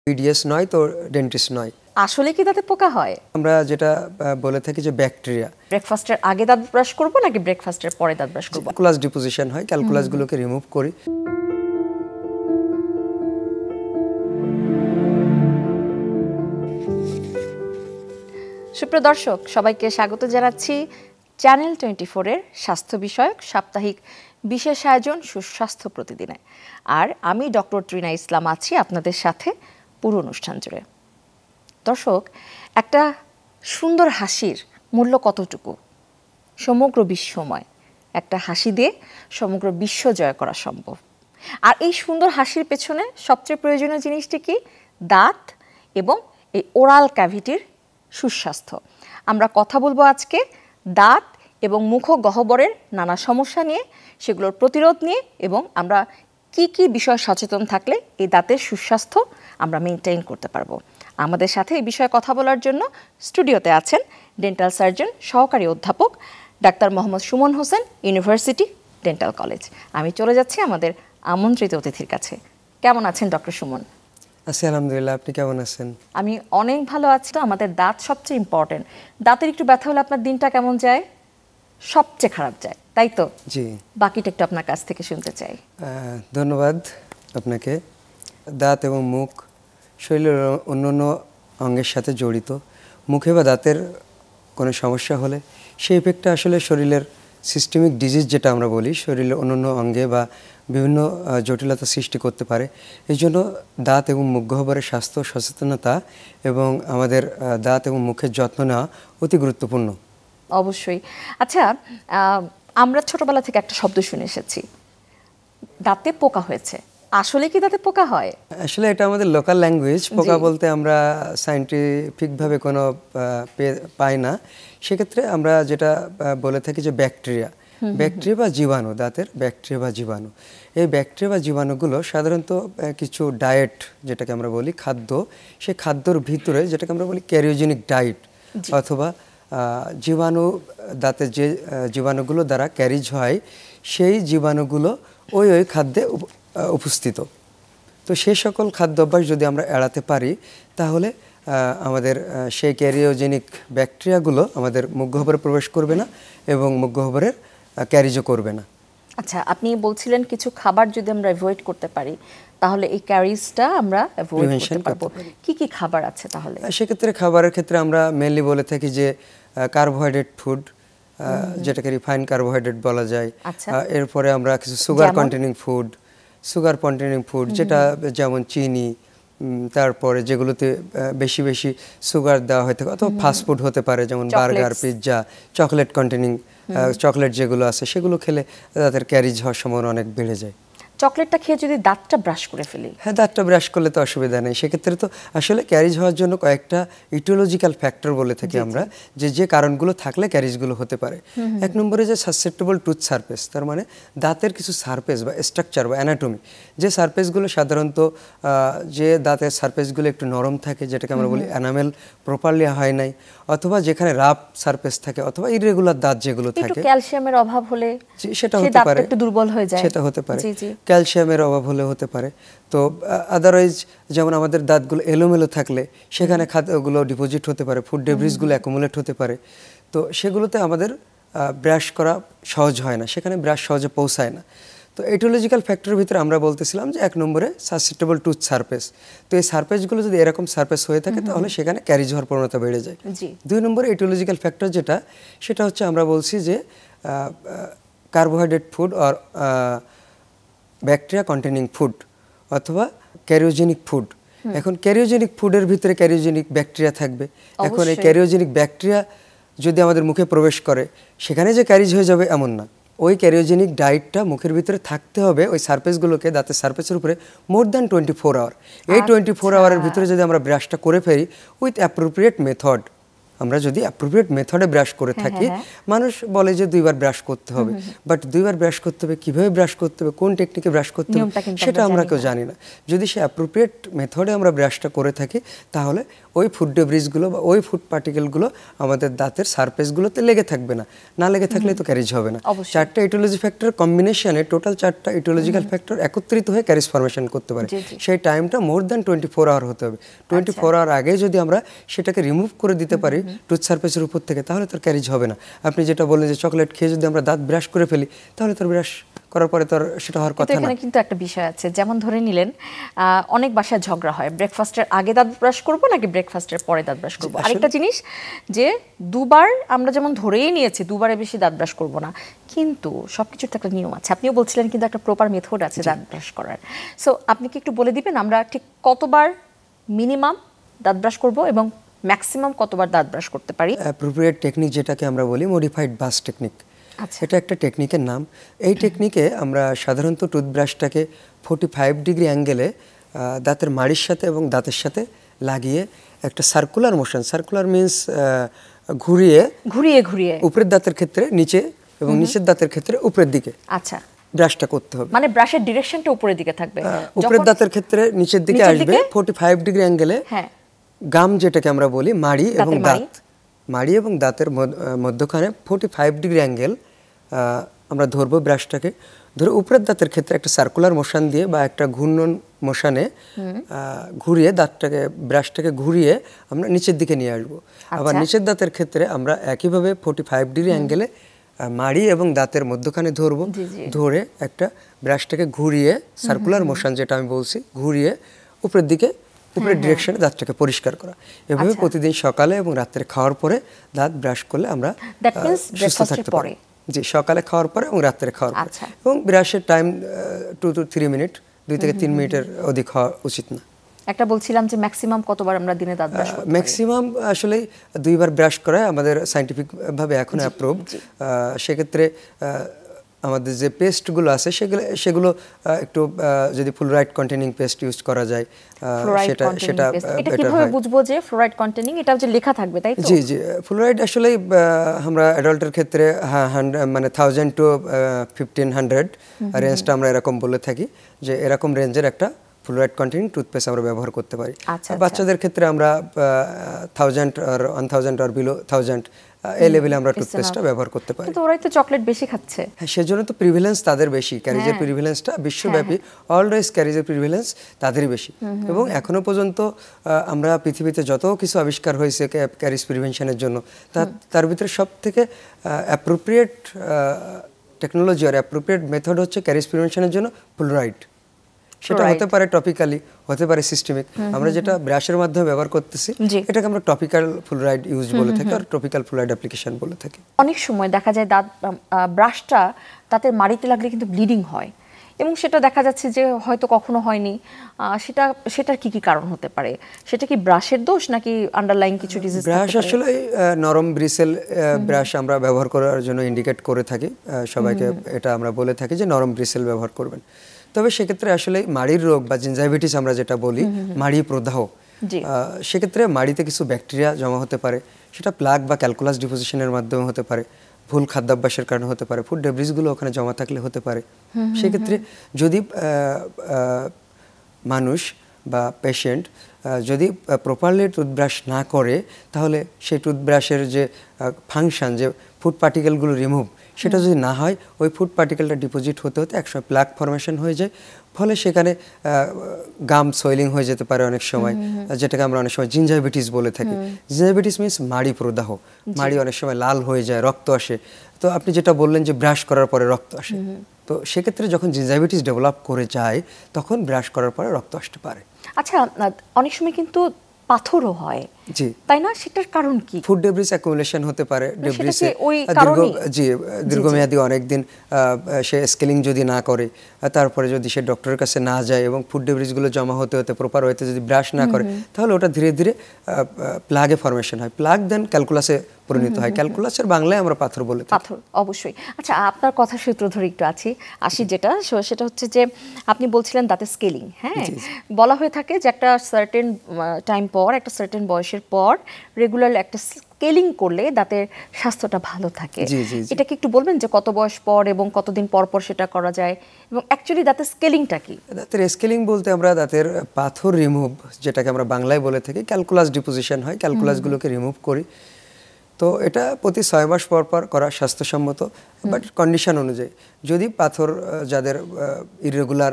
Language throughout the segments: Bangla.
পিডিএস নয় তো ডেন্টিস্ট নয়। আসলে কি দাঁতে পোকা হয়? আমরা যেটা বলে থাকি যে ব্যাকটেরিয়া। ব্রেকফাস্টের আগে দাঁত ব্রাশ করব নাকি ব্রেকফাস্টের পরে দাঁত ব্রাশ করব? ক্যালকুলাস ডিপোজিশন হয়, ক্যালকুলাসগুলোকে রিমুভ করি। সুপ্রিয় দর্শক, সবাইকে স্বাগত জানাচ্ছি চ্যানেল 24 এর স্বাস্থ্য বিষয়ক সাপ্তাহিক বিশেষ আয়োজন সুস্বাস্থ্য প্রতিদিনে। আর আমি ডক্টর ত্রিনা ইসলাম আছি আপনাদের সাথে পুরো অনুষ্ঠান জুড়ে। দর্শক, একটা সুন্দর হাসির মূল্য কতটুকু? সমগ্র বিশ্বময় একটা হাসি দিয়ে সমগ্র বিশ্ব জয় করা সম্ভব। আর এই সুন্দর হাসির পেছনে সবচেয়ে প্রয়োজনীয় জিনিসটি কি? দাঁত এবং এই ওরাল ক্যাভিটির সুস্বাস্থ্য। আমরা কথা বলবো আজকে দাঁত এবং মুখগহ্বরের নানা সমস্যা নিয়ে, সেগুলোর প্রতিরোধ নিয়ে, এবং আমরা কি কি বিষয় সচেতন থাকলে এই দাঁতের সুস্বাস্থ্য আমরা মেনটেইন করতে পারবো। আমাদের সাথে এই বিষয়ে কথা বলার জন্য স্টুডিওতে আছেন ডেন্টাল সার্জন সহকারী অধ্যাপক doctor Mohammad Suman Hossain, university dental college. আমি চলে যাচ্ছি আমাদের আমন্ত্রিত অতিথির কাছে। কেমন আছেন ডক্টর সুমন? আছি আলহামদুলিল্লাহ, আপনি কেমন আছেন? আমি অনেক ভালো আছি। তো আমাদের দাঁত সবচেয়ে ইম্পর্টেন্ট। দাঁতের একটু ব্যথা হলে আপনার দিনটা কেমন যায়? সবচেয়ে খারাপ যায়, তাই তো? জি। বাকিটা একটু আপনার কাছ থেকে শুনতে চাই। ধন্যবাদ আপনাকে। দাঁত এবং মুখ শরীরের অন্যান্য অঙ্গের সাথে জড়িত। মুখে বা দাঁতের কোনো সমস্যা হলে সেই ইফেক্টটা আসলে শরীরের সিস্টেমিক ডিজিজ যেটা আমরা বলি, শরীরের অন্যান্য অঙ্গে বা বিভিন্ন জটিলতা সৃষ্টি করতে পারে। এই জন্য দাঁত এবং মুখগহ্বরের স্বাস্থ্য সচেতনতা এবং আমাদের দাঁত এবং মুখের যত্ন নেওয়া অতি গুরুত্বপূর্ণ। অবশ্যই। আচ্ছা, আমরা ছোটবেলা থেকে একটা শব্দ শুনে এসেছি, দাঁতে পোকা হয়েছে। আসলে কি দাঁতে পোকা হয়? আসলে এটা আমাদের লোকাল ল্যাঙ্গুয়েজ। পোকা বলতে আমরা সায়েন্টিফিকভাবে কোনো পাই না। সেক্ষেত্রে আমরা যেটা বলে থাকি যে ব্যাকটেরিয়া বা জীবাণু, দাঁতের ব্যাকটেরিয়া বা জীবাণু। এই ব্যাকটেরিয়া বা জীবাণুগুলো সাধারণত কিছু ডায়েট, যেটাকে আমরা বলি খাদ্য, সেই খাদ্যর ভিতরে যেটাকে আমরা বলি ক্যারিওজেনিক ডায়েট, অথবা জীবাণু, দাঁতের যে জীবাণুগুলো দ্বারা ক্যারিজ হয় সেই জীবাণুগুলো ওই খাদ্যে উপস্থিত। তো সেই সকল খাদ্য অভ্যাস যদি আমরা এড়াতে পারি, তাহলে আমাদের সেই ক্যারিওজেনিক ব্যাকটেরিয়াগুলো আমাদের মুখগহ্বরে প্রবেশ করবে না এবং মুখগহ্বরের ক্যারিজও করবে না। আচ্ছা, আপনি বলছিলেন কিছু খাবার যদি আমরা অ্যাভয়েড করতে পারি তাহলে এই ক্যারিজটা আমরা অ্যাভয়েড করতে পারবো। কি কি খাবার আছে তাহলে? সেক্ষেত্রে খাবারের ক্ষেত্রে আমরা মেনলি বলে থাকি যে কার্বোহাইড্রেট ফুড, যেটাকে রিফাইন্ড কার্বোহাইড্রেট বলা যায়। এরপরে আমরা কিছু সুগার কন্টেনিং ফুড, যেটা যেমন চিনি, তারপরে যেগুলোতে বেশি বেশি সুগার দেওয়া হয়ে থাকে, অথবা ফাস্টফুড হতে পারে, যেমন burger, pizza, chocolate containing chocolate যেগুলো আছে, সেগুলো খেলে দাঁতের ক্যারিজ হওয়ার সম্ভাবনা অনেক বেড়ে যায়। চকলেটটা খেয়ে যদি দাঁতটা ব্রাশ করে ফেলি? হ্যাঁ, দাঁতটা ব্রাশ করলে তো অসুবিধা নেই। সেক্ষেত্রে তো আসলে ক্যারিজ হওয়ার জন্য কয়েকটা ইটিওলজিক্যাল ফ্যাক্টর বলে থাকি আমরা, যে কারণগুলো থাকলে ক্যারিজগুলো হতে পারে। এক নম্বরে যে সাসসেপ্টেবল টুথ সারফেস, তার মানে দাঁতের কিছু সারফেস বা স্ট্রাকচার বা অ্যানাটমি, যে সারফেসগুলো সাধারণত যে দাঁতের সারফেসগুলো একটু নরম থাকে, যেটাকে আমরা বলি এনামেল প্রপারলি হয় নাই, অথবা যেখানে রাফ সারফেস থাকে, অথবা ইরেগুলার দাঁত যেগুলো থাকে, ক্যালসিয়ামের অভাব হলে সেটা হতে পারে, একটু দুর্বল হয়ে যায়, সেটা হতে পারে। ক্যালসিয়ামের অভাব হলে হতে পারে। তো আদারওয়াইজ যেমন আমাদের দাঁতগুলো এলোমেলো থাকলে সেখানে খাদ্যগুলো ডিপোজিট হতে পারে, ফুড ডেব্রিসগুলো অ্যাকুমুলেট হতে পারে। তো সেগুলোতে আমাদের ব্রাশ করা সহজ হয় না, সেখানে ব্রাশ সহজে পৌঁছায় না। তো ইটিওলজিক্যাল ফ্যাক্টরের ভিতরে আমরা বলতেছিলাম যে এক নম্বরে সাসসেপ্টেবল টুথ সারফেস। তো এই সারফেসগুলো যদি এরকম সারফেস হয়ে থাকে তাহলে সেখানে ক্যারিজ হওয়ার প্রবণতা বেড়ে যায়। দুই নম্বরে ইটিওলজিক্যাল ফ্যাক্টর যেটা, সেটা হচ্ছে আমরা বলছি যে carbohydrate food or bacteria containing food, অথবা ক্যারিওজেনিক ফুড। এখন ক্যারিওজেনিক ফুডের ভিতরে ক্যারিওজেনিক ব্যাকটেরিয়া থাকবে। এখন এই ক্যারিওজেনিক ব্যাকটেরিয়া যদি আমাদের মুখে প্রবেশ করে, সেখানে যে ক্যারিজ হয়ে যাবে এমন না। ওই ক্যারিওজেনিক ডায়েটটা মুখের ভিতরে থাকতে হবে, ওই সারফেসগুলোকে, দাঁতের সারফেসের উপরে মোর দ্যান 24 আওয়ার। এই 24 আওয়ারের ভিতরে যদি আমরা ব্রাশটা করে ফেলি উইথ অ্যাপ্রোপ্রিয়েট মেথড, আমরা যদি অ্যাপ্রোপ্রিয়েট মেথডে ব্রাশ করে থাকি, মানুষ বলে যে 2 বার ব্রাশ করতে হবে, বাট 2 বার ব্রাশ করতে হবে, কিভাবে ব্রাশ করতে হবে, কোন টেকনিকে ব্রাশ করতে হবে সেটা আমরা কেউ জানি না। যদি সে অ্যাপ্রোপ্রিয়েট মেথডে আমরা ব্রাশটা করে থাকি, তাহলে ওই ফুড ডেব্রিসগুলো বা ওই ফুড পার্টিকেলগুলো আমাদের দাঁতের সারফেসগুলোতে লেগে থাকবে না, না লেগে থাকলে তো ক্যারিজ হবে না। 4টা ইটিওলজি ফ্যাক্টর কম্বিনেশনে টোটাল 4টা ইটিওলজিক্যাল ফ্যাক্টর একত্রিত হয়ে ক্যারিজ ফরমেশন করতে পারে। সেই টাইমটা মোর দ্যান 24 আওয়ার হতে হবে। 24 আওয়ার আগে যদি আমরা সেটাকে রিমুভ করে দিতে পারি টুথ সারফেসের উপর থেকে, তাহলে তার ক্যারিজ হবে না। আপনি যেটা বললেন যে চকলেট খেয়ে যদি আমরা দাঁত ব্রাশ করে ফেলি, তাহলে তার ব্রাশ করার পরে তো সেটা হওয়ার কথা না। এখানে কিন্তু একটা বিষয় আছে, যেমন ধরে নিলেন অনেক বাসায় ঝগড়া হয়, ব্রেকফাস্টের আগে দাঁত ব্রাশ করব নাকি ব্রেকফাস্টের পরে দাঁত ব্রাশ করব। আরেকটা জিনিস যে 2 বার আমরা যেমন ধরেই নিয়েছি 2 বারের বেশি দাঁত ব্রাশ করব না, কিন্তু সবকিছুর তো একটা নিয়ম আছে। আপনিও বলছিলেন কিন্তু একটা প্রপার মেথড আছে দাঁত ব্রাশ করার। সো আপনি কি একটু বলে দিবেন আমরা ঠিক কতবার মিনিমাম দাঁত ব্রাশ করব এবং ম্যাক্সিমাম কতবার দাঁত ব্রাশ করতে পারি? অ্যাপ্রোপ্রিয়েট টেকনিক যেটাকে আমরা বলি মডিফাইড বাস টেকনিক, এটা একটা টেকনিকের নাম। এই টেকনিকে আমরা সাধারণত টুথব্রাশটাকে 45 ডিগ্রি অ্যাঙ্গেলে দাঁতের মাড়ির সাথে এবং দাঁতের সাথে লাগিয়ে একটা সার্কুলার মোশন, সার্কুলার মিন্স ঘুরিয়ে ঘুরিয়ে ঘুরিয়ে উপরের দাঁতের ক্ষেত্রে নিচে এবং নিচের দাঁতের ক্ষেত্রে উপরের দিকে আচ্ছা ব্রাশটা করতে হবে। মানে ব্রাশের ডিরেকশনটা উপরের দিকে থাকবে, উপরের দাঁতের ক্ষেত্রে নিচের দিকে আসবে 45 ডিগ্রি অ্যাঙ্গেলে। গাম যেটাকে আমরা বলি মাড়ি এবং দাঁত, মাড়ি এবং দাঁতের মধ্যখানে 45 ডিগ্রি অ্যাঙ্গেল আমরা ধরবো ব্রাশটাকে, ধরে উপরের দাঁতের ক্ষেত্রে একটা সার্কুলার মোশন দিয়ে বা একটা ঘূর্ণন মোশনে ঘুরিয়ে দাঁতটাকে ব্রাশটাকে ঘুরিয়ে আমরা নিচের দিকে নিয়ে আসবো। আবার নিচের দাঁতের ক্ষেত্রে আমরা একইভাবে 45 ডিগ্রি অ্যাঙ্গেলে মাড়ি এবং দাঁতের মধ্যখানে ধরবো, ধরে একটা ব্রাশটাকে ঘুরিয়ে সার্কুলার মোশন যেটা আমি বলছি ঘুরিয়ে উপরের দিকে উপরের ডিরেকশনে দাঁতটাকে পরিষ্কার করা। এভাবে প্রতিদিন সকালে এবং রাত্রে খাওয়ার পরে দাঁত ব্রাশ করলে আমরা সুস্থ থাকতে পারি। জি, সকালে খাওয়ার পরে এবং রাত্রে খাওয়ার পরে। এবং ব্রাশের টাইম 2 to 3 মিনিট, 2 থেকে 3 মিনিটের অধিক হওয়া উচিত না। একটা বলছিলাম যে ম্যাক্সিমাম কতবার আমরা দিনে দাঁত ব্রাশ করতে পারি? ম্যাক্সিমাম আসলে 2 বার ব্রাশ করা আমাদের সায়েন্টিফিক ভাবে এখন অ্যাপ্রুভ। সেক্ষেত্রে আমাদের যে পেস্টগুলো আছে সেগুলো একটু যদি ফ্লোরাইড কন্টেনিং পেস্ট ইউজ করা যায় সেটা এটা কিভাবে বুঝবো যে ফ্লোরাইড কন্টেনিং? এটা যে লেখা থাকবে তাই তো? জি জি, ফ্লোরাইড আসলে আমরা অ্যাডাল্টের ক্ষেত্রে মানে 1000 to 1500 রেঞ্জটা আমরা এরকম বলে থাকি যে এরকম রেঞ্জের একটা ফ্লোরাইড কন্টেনিং টুথপেস্ট আমরা ব্যবহার করতে পারি। বাচ্চাদের ক্ষেত্রে আমরা 1000 or 1000 or below 1000 এই লেভেলে আমরা টুথপেস্টটা ব্যবহার করতে পারি। কিন্তু ওরাই তো চকলেট বেশি খাচ্ছে। হ্যাঁ, সেজন্য তো প্রিভিলেন্স তাদের বেশি, ক্যারিজের প্রিভিলেন্সটা বিশ্বব্যাপী অলওয়েজ ক্যারিজের প্রিভিলেন্স তাদেরই বেশি। এবং এখনো পর্যন্ত আমরা পৃথিবীতে যত কিছু আবিষ্কার হয়েছে ক্যারিজ প্রিভেনশনের জন্য, তার ভিতরে সবথেকে অ্যাপ্রোপ্রিয়েট টেকনোলজি আর অ্যাপ্রোপ্রিয়েট মেথড হচ্ছে ক্যারিজ প্রিভেনশনের জন্য ফ্লোরাইড। সেটা হতে পারে টপিক্যালি, হতে পারে সিস্টেমিক। আমরা যেটা ব্রাশের মাধ্যমে ব্যবহার করতেছি এটাকে আমরা টপিক্যাল ফ্লোরাইড ইউজ বলে থাকি আর টপিক্যাল ফ্লোরাইড অ্যাপ্লিকেশন বলে থাকি। অনেক সময় দেখা যায় দাঁত ব্রাশটা দাঁতের মাড়িতে লাগলে কিন্তু ব্লিডিং হয় এবং সেটা দেখা যাচ্ছে যে হয়তো কখনো হয়নি। সেটার কি কি কারণ হতে পারে? সেটা কি ব্রাশের দোষ নাকি আন্ডারলাইং কিছু ডিজিজ? ব্রাশ আসলে নরম ব্রিসেল ব্রাশ আমরা ব্যবহার করার জন্য ইন্ডিকেট করে থাকি সবাইকে। এটা আমরা বলে থাকি যে নরম ব্রিসেল ব্যবহার করবেন। তবে সেক্ষেত্রে আসলে মাড়ির রোগ বা জিঞ্জাইভিটিস আমরা যেটা বলি, মাড়ি প্রদাহ, সেক্ষেত্রে মাড়িতে কিছু ব্যাকটেরিয়া জমা হতে পারে। সেটা প্লাগ বা ক্যালকুলাস ডিপোজিশনের মাধ্যমে হতে পারে, ভুল খাদ্যাভ্যাসের কারণে হতে পারে, ফুড ডেব্রিসগুলো ওখানে জমা থাকলে হতে পারে। সেক্ষেত্রে যদি মানুষ বা পেশেন্ট যদি প্রপারলি টুথব্রাশ না করে, তাহলে সেই টুথব্রাশের যে ফাংশন, যে ফুড পার্টিকেলগুলো রিমুভ, সেটা যদি না হয় ওই ফুড পার্টিকেলটা ডিপোজিট হতে হতে একসময় প্লাক ফরমেশন হয়ে যায়। ফলে সেখানে গাম সোয়েলিং হয়ে যেতে পারে অনেক সময়, যেটাকে আমরা অনেক সময় জিঞ্জাইভিটিস বলে থাকি। জিঞ্জাইভিটিস মিন্স মাড়ি প্রদাহ, মাড়ি অনেক সময় লাল হয়ে যায়, রক্ত আসে। তো আপনি যেটা বললেন যে ব্রাশ করার পরে রক্ত আসে, তো সেক্ষেত্রে যখন জিঞ্জাইভিটিস ডেভেলপ করে যায় তখন ব্রাশ করার পরে রক্ত আসতে পারে। আচ্ছা, অনেক সময় কিন্তু পাথরও হয়, জি তাই না? সেটার কারণ কি? ফুড ডেব্রিস অ্যাকুমুলেশন হতে পারে। ডেব্রিসে দীর্ঘমেয়াদী অনেকদিন সে স্কেলিং যদি না করে, তারপরে যদি সে ডক্টরের কাছে না যায় এবং ফুড ডেব্রিসগুলো জমা হতে হতে প্রপার ওয়েতে যদি ব্রাশ না করে, তাহলে ওটা ধীরে ধীরে প্লাগে ফরমেশন হয়। প্লাগ দেন ক্যালকুলাসে পরিণত হয়। ক্যালকুলাসের বাংলায় আমরা পাথর বলে থাকি। পাথর, অবশ্যই। আচ্ছা, আপনার কথা সূত্র ধরে একটু আসি যেটা, সেটা হচ্ছে যে আপনি বলছিলেন দাঁতে স্কেলিং। হ্যাঁ, বলা হয়ে থাকে যে একটা সার্টেন টাইম পর, একটা সার্টেন বয়সের বয়সের পর রেগুলার একটা স্কেলিং করলে দাঁতের স্বাস্থ্যটা ভালো থাকে। এটা কি একটু বলবেন যে কত বয়স পর এবং কতদিন পর পর সেটা করা যায়, এবং অ্যাকচুয়ালি দাঁতের স্কেলিংটা কি? দাঁতের স্কেলিং বলতে আমরা দাঁতের পাথর রিমুভ, যেটাকে আমরা বাংলায় বলে থাকি ক্যালকুলাস ডিপোজিশন হয়, ক্যালকুলাসগুলোকে রিমুভ করি। তো এটা প্রতি 6 মাস পর পর করা স্বাস্থ্যসম্মত, বাট কন্ডিশন অনুযায়ী। যদি পাথর যাদের ইরেগুলার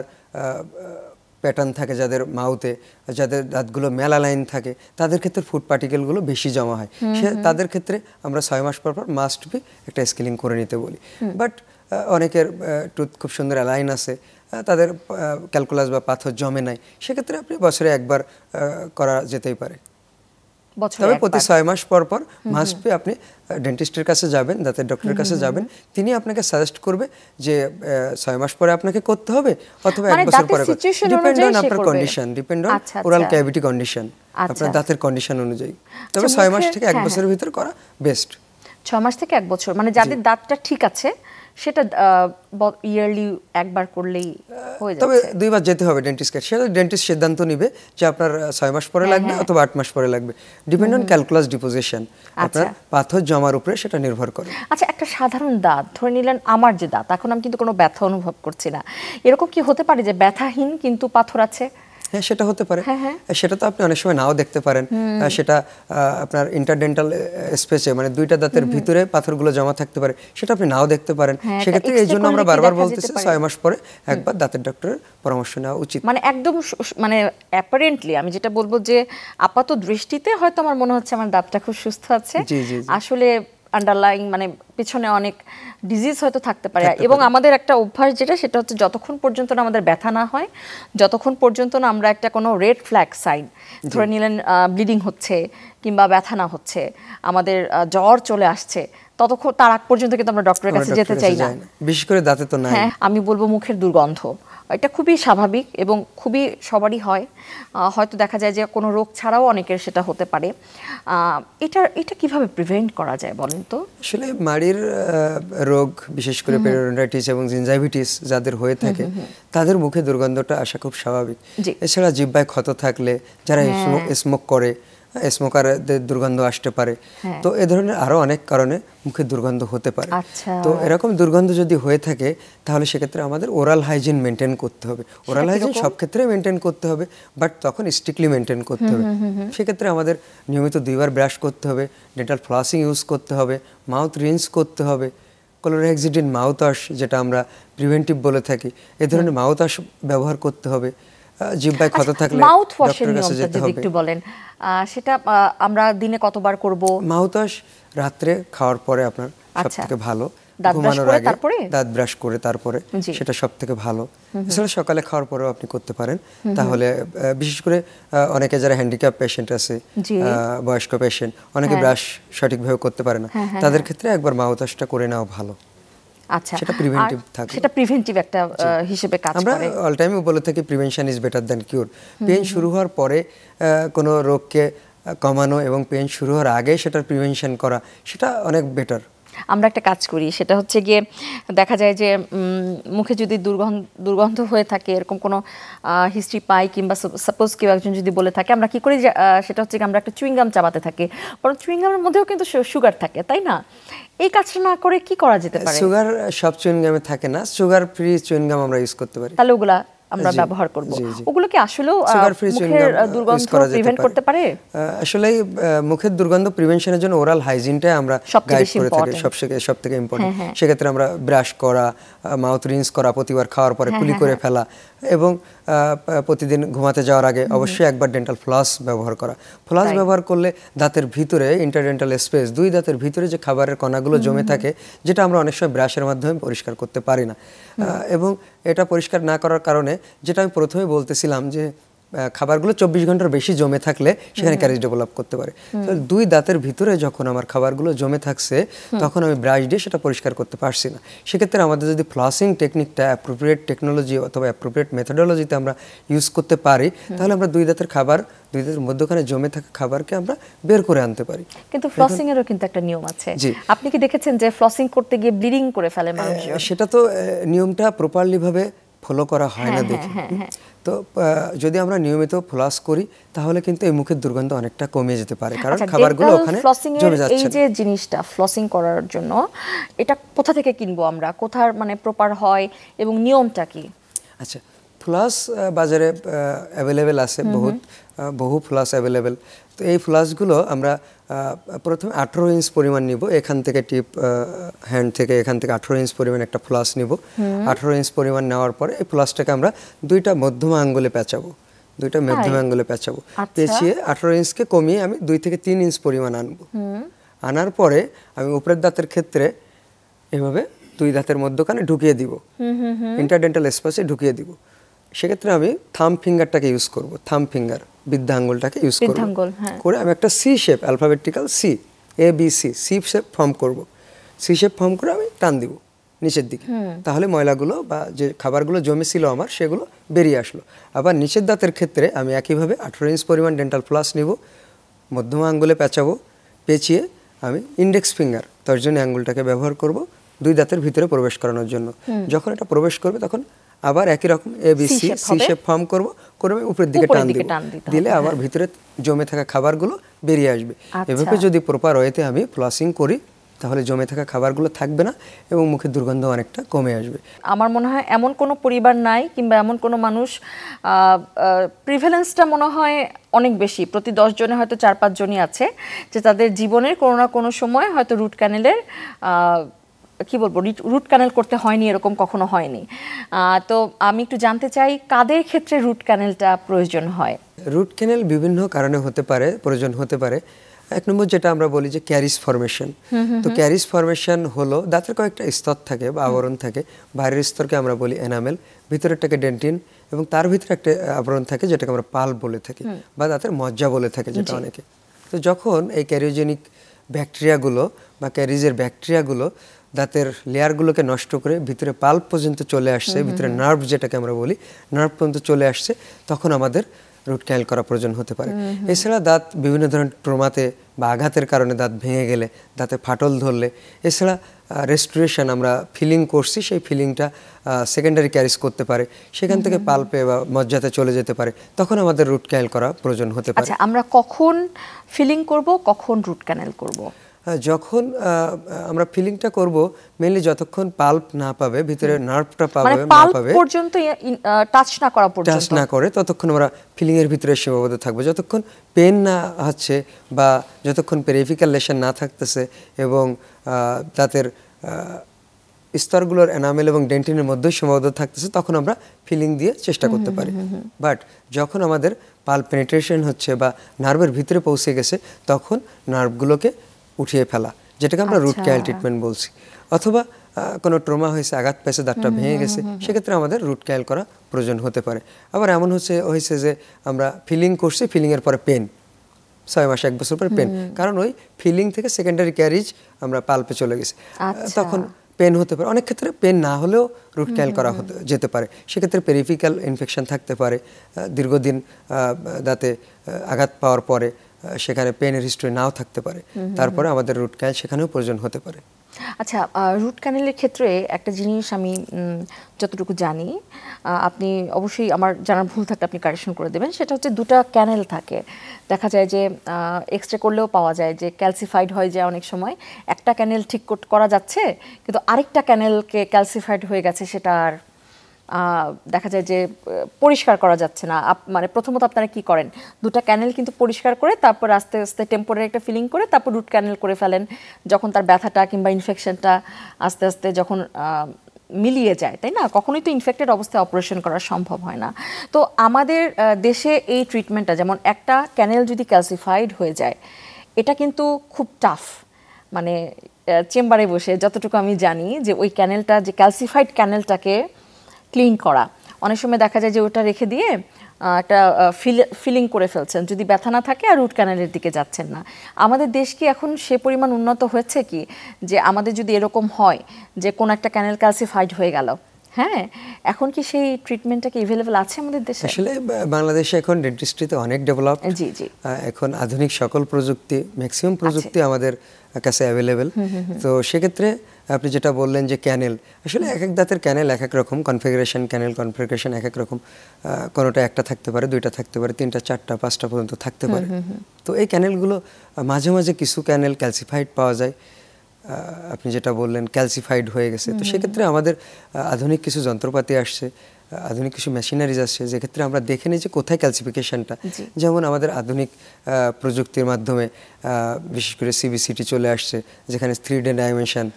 প্যাটার্ন থাকে, যাদের মাউথে, যাদের দাঁতগুলো মেলালাইন থাকে, তাদের ক্ষেত্রে ফুড পার্টিকেলগুলো বেশি জমা হয়, তাদের ক্ষেত্রে আমরা 6 মাস পর পর মাস্ট বি একটা স্কেলিং করে নিতে বলি। বাট অনেকের টুথ খুব সুন্দর অ্যালাইন আছে, তাদের ক্যালকুলাস বা পাথর জমে নাই, সেক্ষেত্রে আপনি বছরে একবার করা যেতেই পারে। তবে প্রতি 6 মাস পর পর মাস্ট বি আপনি ডেন্টিস্টের কাছে যাবেন, দাঁতের ডক্টরের কাছে যাবেন, তিনি আপনাকে সাজেস্ট করবে যে 6 মাস পরে আপনাকে করতে হবে অথবা 1 বছর পরে। ডিপেন্ড অন আপনার condition, depend on oral cavity condition, আপনার দাঁতের কন্ডিশন অনুযায়ী। তবে 6 মাস থেকে 1 বছরের ভিতর করা বেস্ট। 6 মাস থেকে 1 বছর, মানে যাদের দাঁতটা ঠিক আছে সেটা ইয়ারলি একবার করলেই হয়ে যাবে। তবে 2 বার যেতে হবে ডেন্টিস্টকে, সেটা ডেন্টিস্ট সিদ্ধান্ত নেবে যে আপনার 6 মাস পরে লাগবে অথবা 8 মাস পরে লাগবে, ডিপেন্ড অন ক্যালকুলাস ডিপোজিশন, আপনার পাথর জমার উপরে সেটা নির্ভর করে। আচ্ছা, একটা সাধারণ দাঁত ধরে নিলেন, আমার যে দাঁত, এখন আমি কিন্তু কোনো ব্যথা অনুভব করছি না, এরকম কি হতে পারে যে ব্যথাহীন কিন্তু পাথর আছে? হ্যাঁ, সেটা হতে পারে। সেটা তো আপনি অনেক সময় নাও দেখতে পারেন, সেটা আপনার ইন্টারডেন্টাল স্পেসে, মানে 2টা দাঁতের ভিতরে পাথরগুলো জমা থাকতে পারে, সেটা আপনি নাও দেখতে পারেন। সেক্ষেত্রে এই জন্য আমরা বারবার বলতেছি 6 মাস পরে একবার দাঁতের ডক্টরের পরামর্শ নেওয়া উচিত। মানে একদম মানে অ্যাপারেন্টলি আমি যেটা বলবো যে আপাত দৃষ্টিতে হয়তো আমার মনে হচ্ছে আমার দাঁতটা খুব সুস্থ আছে, আসলে আন্ডারলাইং মানে পেছনে অনেক ডিজিজ হয়তো থাকতে পারে। এবং আমাদের একটা অভ্যাস যেটা, সেটা হচ্ছে যতক্ষণ পর্যন্ত না আমাদের ব্যথা না হয়, যতক্ষণ পর্যন্ত না আমরা একটা কোনো রেড ফ্ল্যাগ সাইন, ধরে নিলেন ব্লিডিং হচ্ছে কিংবা ব্যথা না হচ্ছে, আমাদের জ্বর চলে আসছে, ততক্ষণ তার আগ পর্যন্ত কিন্তু আমরা ডক্টরের কাছে যেতে চাই না, বিশেষ করে দাঁতে তো নাই। হ্যাঁ, আমি বলবো মুখের দুর্গন্ধ, এটা খুবই স্বাভাবিক এবং খুবই সবারই হয়, হয়তো দেখা যায় যে কোনো রোগ ছাড়াও অনেকের সেটা হতে পারে। এটা কিভাবে প্রিভেন্ট করা যায় বলেন তো? আসলে মাড়ির রোগ, বিশেষ করে পেরিওডন্টাইটিস এবং জিঞ্জাইভিটিস যাদের হয়ে থাকে, তাদের মুখে দুর্গন্ধটা আসা খুব স্বাভাবিক। এছাড়া জিহ্বায় ক্ষত থাকলে, যারা স্মোক করে, স্মোকারদের দুর্গন্ধ আসতে পারে। তো এ ধরনের আরো অনেক কারণে মুখে দুর্গন্ধ হতে পারে। তো এরকম দুর্গন্ধ যদি হয়ে থাকে, তাহলে সেক্ষেত্রে আমাদের ওরাল হাইজিন মেনটেন করতে হবে। ওরাল হাইজিন সব ক্ষেত্রে মেনটেন করতে হবে, বাট তখন স্ট্রিক্টলি মেনটেন করতে হবে। সেক্ষেত্রে আমাদের নিয়মিত 2 বার ব্রাশ করতে হবে, ডেন্টাল ফ্লসিং ইউজ করতে হবে, মাউথ রিন্স করতে হবে, ক্লোরহেক্সিডিন মাউথ ওয়াশ, যেটা আমরা প্রিভেন্টিভ বলে থাকি, এ ধরনের মাউথ ওয়াশ ব্যবহার করতে হবে। জিহ্বায় ক্ষত থাকলে মাউথ ওয়াশের নিয়মটা যদি একটু বলেন, সেটা আমরা দিনে কতবার করব? মাউথ ওয়াশ রাত্রে খাওয়ার পরে আপনার সবথেকে ভালো, ঘুমানোর আগে দাঁত ব্রাশ করে তারপরে, সেটা সবথেকে ভালো। এছাড়া সকালে খাওয়ার পরেও আপনি করতে পারেন। তাহলে বিশেষ করে অনেকে যারা হ্যান্ডিক্যাপ পেশেন্ট আছে, বয়স্ক পেশেন্ট, অনেকে ব্রাশ সঠিকভাবে করতে পারে না, তাদের ক্ষেত্রে একবার মাউথ ওয়াশটা করে নেওয়া ভালো। আচ্ছা, সেটা প্রিভেন্টিভ থাকে, সেটা প্রিভেন্টিভ একটা হিসেবে কাজ করে। আমরা অল টাইম বলে থাকি prevention is better than cure. Pain শুরু হওয়ার পরে কোনো রোগকে কমানো এবং পেইন শুরু হওয়ার আগে সেটার প্রিভেনশন করা, সেটা অনেক বেটার। আমরা একটা কাজ করি, সেটা হচ্ছে গিয়ে দেখা যায় যে মুখে যদি দুর্গন্ধ হয়ে থাকে, এরকম কোনো হিস্ট্রি পাই, কিংবা সাপোজ কেউ একজন যদি বলে থাকে, আমরা কি করি, সেটা হচ্ছে আমরা একটা চুইংগাম চাবাতে থাকি, বরং চুইংগামের মধ্যেও কিন্তু সুগার থাকে, তাই না? এই কাজটা না করে কি করা যেতে পারে? সুগার সব চুইংগামে থাকে না, সুগার ফ্রি চুইংগাম আমরা ইউজ করতে পারি, তাহলে ওগুলা আমরা ব্যবহার করব। ওগুলো কি আসলে মুখের দুর্গন্ধ প্রিভেন্ট করতে পারে? আসলে মুখের দুর্গন্ধ প্রিভেনশনের জন্য ওরাল হাইজিনটা আমরা গাইড করে থাকি, সবথেকে ইম্পর্টেন্ট। সেক্ষেত্রে আমরা ব্রাশ করা, মাউথ রিন্স করা, প্রতিবার খাওয়ার পরে কুলি করে ফেলা, এবং প্রতিদিন ঘুমাতে যাওয়ার আগে অবশ্যই একবার ডেন্টাল ফ্লস ব্যবহার করা। ফ্লস ব্যবহার করলে দাঁতের ভিতরে, ইন্টারডেন্টাল স্পেস, 2 দাঁতের ভিতরে যে খাবারের কণাগুলো জমে থাকে, যেটা আমরা অনেক সময় ব্রাশের মাধ্যমে পরিষ্কার করতে পারি না, এবং এটা পরিষ্কার না করার কারণে, যেটা আমি প্রথমে বলতেছিলাম যে খাবারগুলো 24 ঘন্টার বেশি জমে থাকলে সেখানে ক্যারিজ ডেভেলপ করতে পারে। তো 2 দাঁতের ভিতরে যখন আমার খাবারগুলো জমে থাকছে, তখন আমি ব্রাশ দিয়ে সেটা পরিষ্কার করতে পারছি না। সেক্ষেত্রে আমাদের যদি ফ্লসিং টেকনিকটা অ্যাপ্রোপ্রিয়েট টেকনোলজি অথবা অ্যাপ্রোপ্রিয়েট মেথোডোলজিতে আমরা ইউজ করতে পারি, তাহলে আমরা 2 দাঁতের খাবার, 2 দাঁতের মধ্যখানে জমে থাকা খাবারকে আমরা বের করে আনতে পারি। কিন্তু ফ্লসিং এরও কিন্তু একটা নিয়ম আছে। আপনি কি দেখেছেন যে ফ্লসিং করতে গিয়ে ব্লিডিং করে ফেলে মানুষ? সেটা তো নিয়মটা প্রপারলি ভাবে ফলো করা হয় না দেখি। তো যদি আমরা নিয়মিত ফ্লস করি তাহলে কিন্তু এই মুখের দুর্গন্ধ অনেকটা কমে যেতে পারে, কারণ খাবারগুলো ওখানে জমে যাচ্ছে। এই যে জিনিসটা ফ্লসিং করার জন্য এটা কোথা থেকে কিনবো আমরা, কোথার মানে প্রপার হয় এবং নিয়মটা কি? আচ্ছা, ফ্লাস বাজারে অ্যাভেলেবেল আছে, বহু ফ্লাস অ্যাভেলেবেল। তো এই ফ্লাসগুলো আমরা প্রথমে 18 ইঞ্চ পরিমাণ নিব, এখান থেকে টিপ হ্যান্ড থেকে এখান থেকে 18 ইঞ্চ পরিমাণ একটা ফ্লাস নিব। 18 ইঞ্চ পরিমাণ নেওয়ার পরে এই ফ্লাসটাকে আমরা দুইটা মধ্যমা আঙ্গুলে পেঁচাবো, পেঁচিয়ে 18 ইঞ্চকে কমিয়ে আমি 2 থেকে 3 ইঞ্চ পরিমাণ আনবো। আনার পরে আমি উপরের দাঁতের ক্ষেত্রে এভাবে 2 দাঁতের মধ্যখানে ঢুকিয়ে দিব, ইন্টারডেন্টাল স্পেসে ঢুকিয়ে দিব। সেক্ষেত্রে আমি থাম ফিঙ্গারটাকে ইউজ করব, থাম ফিঙ্গার বৃদ্ধা আঙ্গুলটাকে ইউজ করব, করে আমি একটা C shape, alphabetical C, A B C, C shape form করব। সি শেপ ফর্ম করে আমি টান দিব নিচের দিকে, তাহলে ময়লাগুলো বা যে খাবারগুলো জমেছিল আমার সেগুলো বেরিয়ে আসলো। আবার নিচের দাঁতের ক্ষেত্রে আমি একইভাবে 18 ইঞ্চ পরিমাণ ডেন্টাল ফ্লস নিব, মধ্যমা আঙ্গুলে পেঁচাবো, পেঁচিয়ে আমি ইন্ডেক্স ফিঙ্গার তর্জনী আঙ্গুলটাকে ব্যবহার করব 2 দাঁতের ভিতরে প্রবেশ করানোর জন্য। যখন এটা প্রবেশ করবে তখন আবার একই রকম A B C, C shape form করব, করে উপরের দিকে টান দিব, দিলে আবার ভিতরে জমে থাকা খাবারগুলো বেরিয়ে আসবে। এভাবে যদি প্রপার ওয়েতে আমি ফ্লসিং করি তাহলে জমে থাকা খাবারগুলো থাকবে না এবং মুখের দুর্গন্ধ অনেকটা কমে আসবে। আমার মনে হয় এমন কোনো পরিবার নাই কিংবা এমন কোনো মানুষ, প্রিভ্যালেন্সটা মনে হয় অনেক বেশি, প্রতি 10 জনে হয়তো 4-5 জনই আছে যে তাদের জীবনের কোনো না কোনো সময় হয়তো রুট ক্যানেলের কি বলবো, রুট ক্যানেল করতে হয়নি, এরকম কখনো হয়নি। তো আমি একটু জানতে চাই কাদের ক্ষেত্রে রুট ক্যানেলটা প্রয়োজন হয়? রুট ক্যানেল বিভিন্ন কারণে হতে পারে, প্রয়োজন হতে পারে। 1 নম্বর যেটা আমরা বলি যে ক্যারিজ ফরমেশন। তো ক্যারিজ ফরমেশন হলো দাঁতের কয়েকটা স্তর থাকে বা আবরণ থাকে, বাইরের স্তরকে আমরা বলি এনামেল, ভিতরেরটাকে ডেন্টিন, এবং তার ভিতরে একটা আবরণ থাকে যেটাকে আমরা পাল্প বলে থাকি বা দাঁতের মজ্জা বলে থাকে যেটা অনেকে। তো যখন এই ক্যারিওজেনিক ব্যাকটেরিয়াগুলো বা ক্যারিজের ব্যাকটেরিয়াগুলো দাঁতের লেয়ারগুলোকে নষ্ট করে ভিতরে পাল্প পর্যন্ত চলে আসছে, ভিতরে নার্ভ যেটাকে আমরা বলি, নার্ভ পর্যন্ত চলে আসছে, তখন আমাদের রুট ক্যানেল করা প্রয়োজন হতে পারে। এছাড়া দাঁত বিভিন্ন ধরনের ট্রমাতে বা আঘাতের কারণে দাঁত ভেঙে গেলে, দাঁতে ফাটল ধরলে, এছাড়া রেস্টোরেশন আমরা ফিলিং করছি, সেই ফিলিংটা সেকেন্ডারি ক্যারিজ করতে পারে, সেখান থেকে পাল্পে বা মজ্জাতে চলে যেতে পারে, তখন আমাদের রুট ক্যানেল করা প্রয়োজন হতে পারে। আচ্ছা, আমরা কখন ফিলিং করব, কখন রুট ক্যানেল করব? যখন আমরা ফিলিংটা করব মেইনলি যতক্ষণ পাল্প না পাবে, ভিতরে নার্ভটা পাবে না পাবে পর্যন্ত, টাচ না করা পর্যন্ত, টাচ না করে ততক্ষণ আমরা ফিলিং এর ভিতরে সীমাবদ্ধ থাকবো। যতক্ষণ পেন না হচ্ছে বা যতক্ষণ পেরিফেরাল লেশন না থাকতেছে এবং দাঁতের স্তরগুলোর এনামেল এবং ডেন্টিনের মধ্যে সীমাবদ্ধ থাকতেছে, তখন আমরা ফিলিং দিয়ে চেষ্টা করতে পারি। বাট যখন আমাদের পাল্প পেনিট্রেশন হচ্ছে বা নার্ভের ভিতরে পৌঁছে গেছে, তখন নার্ভগুলোকে উঠিয়ে ফেলা, যেটাকে আমরা রুট ক্যানেল ট্রিটমেন্ট বলছি। অথবা কোনো ট্রমা হয়েছে, আঘাত পেয়েছে, দাঁতটা ভেঙে গেছে, সেক্ষেত্রে আমাদের রুট ক্যানেল করা প্রয়োজন হতে পারে। আবার এমন হয়েছে যে আমরা ফিলিং করছি, ফিলিংয়ের পরে পেন, 6 মাস 1 বছর পরে পেন, কারণ ওই ফিলিং থেকে সেকেন্ডারি ক্যারিজ আমরা পাল্পে চলে গেছে, তখন পেন হতে পারে। অনেক ক্ষেত্রে পেন না হলেও রুট ক্যানেল করা যেতে পারে। সেক্ষেত্রে পেরিফেরাল ইনফেকশন থাকতে পারে, দীর্ঘদিন দাঁতে আঘাত পাওয়ার পরে সেখানে পেনের হিস্ট্রি নাও থাকতে পারে, তারপরে আমাদের রুট ক্যানেল সেখানেও প্রয়োজন হতে পারে। আচ্ছা, রুট ক্যানেলের ক্ষেত্রে একটা জিনিস আমি যতটুকু জানি, আপনি অবশ্যই আমার জানার ভুল থাকলে আপনি কারেকশন করে দেবেন, সেটা হচ্ছে 2টা ক্যানেল থাকে। দেখা যায় যে এক্সরে করলেও পাওয়া যায় যে ক্যালসিফাইড হয়ে যায় অনেক সময়, একটা ক্যানেল ঠিক করা যাচ্ছে কিন্তু আরেকটা ক্যানেলকে ক্যালসিফাইড হয়ে গেছে, সেটা আর দেখা যায় যে পরিষ্কার করা যাচ্ছে না। মানে প্রথমত আপনারা কি করেন, 2টা ক্যানেল কিন্তু পরিষ্কার করে তারপর আস্তে আস্তে টেম্পোরারি একটা ফিলিং করে তারপর রুট ক্যানেল করে ফেলেন, যখন তার ব্যথাটা কিংবা ইনফেকশনটা আস্তে আস্তে যখন মিলিয়ে যায়, তাই না? কখনোই তো ইনফেক্টেড অবস্থায় অপারেশন করা সম্ভব হয় না। তো আমাদের দেশে এই ট্রিটমেন্টটা, যেমন একটা ক্যানেল যদি ক্যালসিফাইড হয়ে যায়, এটা কিন্তু খুব টাফ। মানে চেম্বারে বসে যতটুকু আমি জানি যে ওই ক্যানেলটা, যে ক্যালসিফাইড ক্যানেলটাকে ক্লিন করা, অনেক সময় দেখা যায় যে ওটা রেখে দিয়ে একটা ফিলিং করে ফেলছেন, যদি ব্যথা না থাকে আর রুট ক্যানেলের দিকে যাচ্ছেন না। আমাদের দেশ কি এখন সে পরিমাণ উন্নত হয়েছে কি যে আমাদের যদি এরকম হয় যে কোন একটা ক্যানেল ক্যালসিফাইড হয়ে গেল, হ্যাঁ, এখন কি সেই ট্রিটমেন্টটা কি अवेलेबल আছে আমাদের দেশে? আসলে বাংলাদেশে এখন ডেন্টিস্ট্রিতে অনেক ডেভেলপ। জি জি। এখন আধুনিক সকল প্রযুক্তি, ম্যাক্সিমাম প্রযুক্তি আমাদের কাছে অ্যাভেলেবেল। তো সেক্ষেত্রে আপনি যেটা বললেন যে ক্যানেল, আসলে এক এক দাঁতের ক্যানেল এক এক রকম কনফিগারেশন, ক্যানেল কনফিগারেশন এক এক রকম। কোনোটা একটা থাকতে পারে, দুইটা থাকতে পারে, তিনটা, চারটা, পাঁচটা পর্যন্ত থাকতে পারে। তো এই ক্যানেলগুলো মাঝে মাঝে কিছু ক্যানেল ক্যালসিফাইড পাওয়া যায়, আপনি যেটা বললেন ক্যালসিফাইড হয়ে গেছে। তো সেক্ষেত্রে আমাদের আধুনিক কিছু যন্ত্রপাতি আসছে, আধুনিক কিছু মেশিনারিজ আসছে, যেক্ষেত্রে আমরা দেখে নিই যে কোথায় ক্যালসিফিকেশনটা। যেমন আমাদের আধুনিক প্রযুক্তির মাধ্যমে বিশেষ করে সিবিসিটি চলে আসছে, যেখানে 3D ডাইমেনশন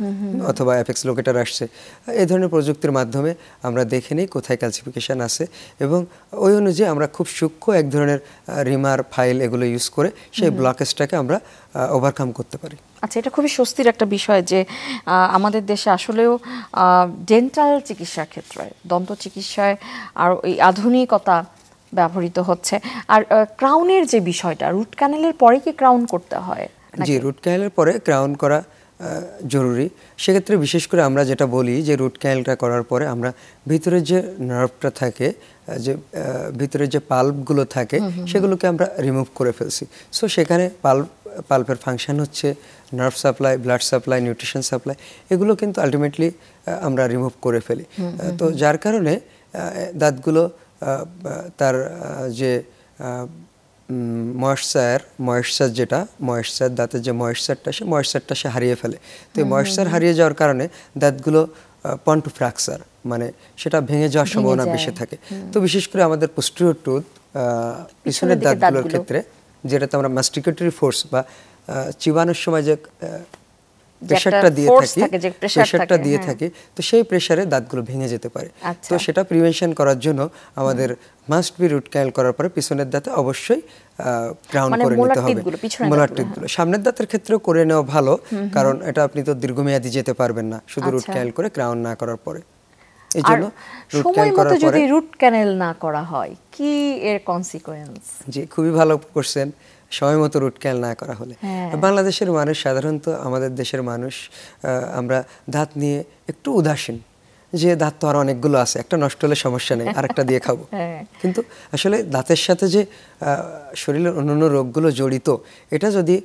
অথবা অ্যাপেক্স লোকেটার আসছে। এই ধরনের প্রযুক্তির মাধ্যমে আমরা দেখে নিই কোথায় ক্যালসিফিকেশন আছে, এবং ওই অনুযায়ী আমরা খুব সূক্ষ্ম এক ধরনের রিমার ফাইল এগুলো ইউজ করে সেই ব্লকেজটাকে আমরা ওভারকাম করতে পারি। আচ্ছা, এটা খুবই স্বস্তির একটা বিষয় যে আমাদের দেশে আসলেও ডেন্টাল চিকিৎসার ক্ষেত্রে, দন্ত চিকিৎসায় আর এই আধুনিকতা ব্যবহৃত হচ্ছে। আর ক্রাউনের যে বিষয়টা, রুট ক্যানেলের পরে কি ক্রাউন করতে হয়? জি, রুট ক্যানেলের পরে ক্রাউন করা জরুরি। সেক্ষেত্রে বিশেষ করে আমরা যেটা বলি যে রুট ক্যানেলটা করার পরে আমরা ভিতরে যে নার্ভটা থাকে, যে ভিতরে যে পাল্পগুলো থাকে, সেগুলোকে আমরা রিমুভ করে ফেলছি। সো সেখানে পাল্পের ফাংশন হচ্ছে nerve supply, blood supply, nutrition supply, এগুলো কিন্তু আলটিমেটলি আমরা রিমুভ করে ফেলি। তো যার কারণে দাঁতগুলো তার যে ময়েশ্চার যেটা ময়েশ্চার, দাঁতের যে ময়েশ্চারটা, সে ময়েশ্চারটা সে হারিয়ে ফেলে। তো এই ময়েশ্চার হারিয়ে যাওয়ার কারণে দাঁতগুলো পন্টু ফ্র্যাকচার, মানে সেটা ভেঙে যাওয়ার সম্ভাবনা বেশি থাকে। তো বিশেষ করে আমাদের পোস্টেরিয়র টুথ, পিছনের দাঁতগুলোর ক্ষেত্রে, যেটাতে আমরা মাস্টিকেটরি ফোর্স বা চিবানোর সময় যে প্রেশারটা দিয়ে থাকি, তো সেই প্রেশারে দাঁতগুলো ভেঙে যেতে পারে। তো সেটা প্রিভেনশন করার জন্য আমাদের মাস্ট বি রুট ক্যানেল করার পরে পিছনের দাঁতে অবশ্যই ক্রাউন করে নিতে হবে। মোলার টিপগুলো সামনের দাঁতের ক্ষেত্রেও করে নেওয়া ভালো, কারণ এটা আপনি তো দীর্ঘমেয়াদী যেতে পারবেন না শুধু রুট ক্যানেল করে ক্রাউন না করার পরে। এই জন্য সময় মতো যদি রুট ক্যানেল না করা হয়, কি এর কনসিকোয়েন্স? জি, খুবই ভালো কোশ্চেন। সময় মতো রুট ক্যানেল না করা হলে বাংলাদেশের মানুষ, সাধারণত আমাদের দেশের মানুষ, আমরা দাঁত নিয়ে একটু উদাসীন, যে দাঁত তো আর অনেকগুলো আছে, একটা নষ্ট হলে সমস্যা নেই, আরেকটা দিয়ে খাবো। কিন্তু আসলে দাঁতের সাথে যে শরীরের অন্যান্য রোগগুলো জড়িত, এটা যদি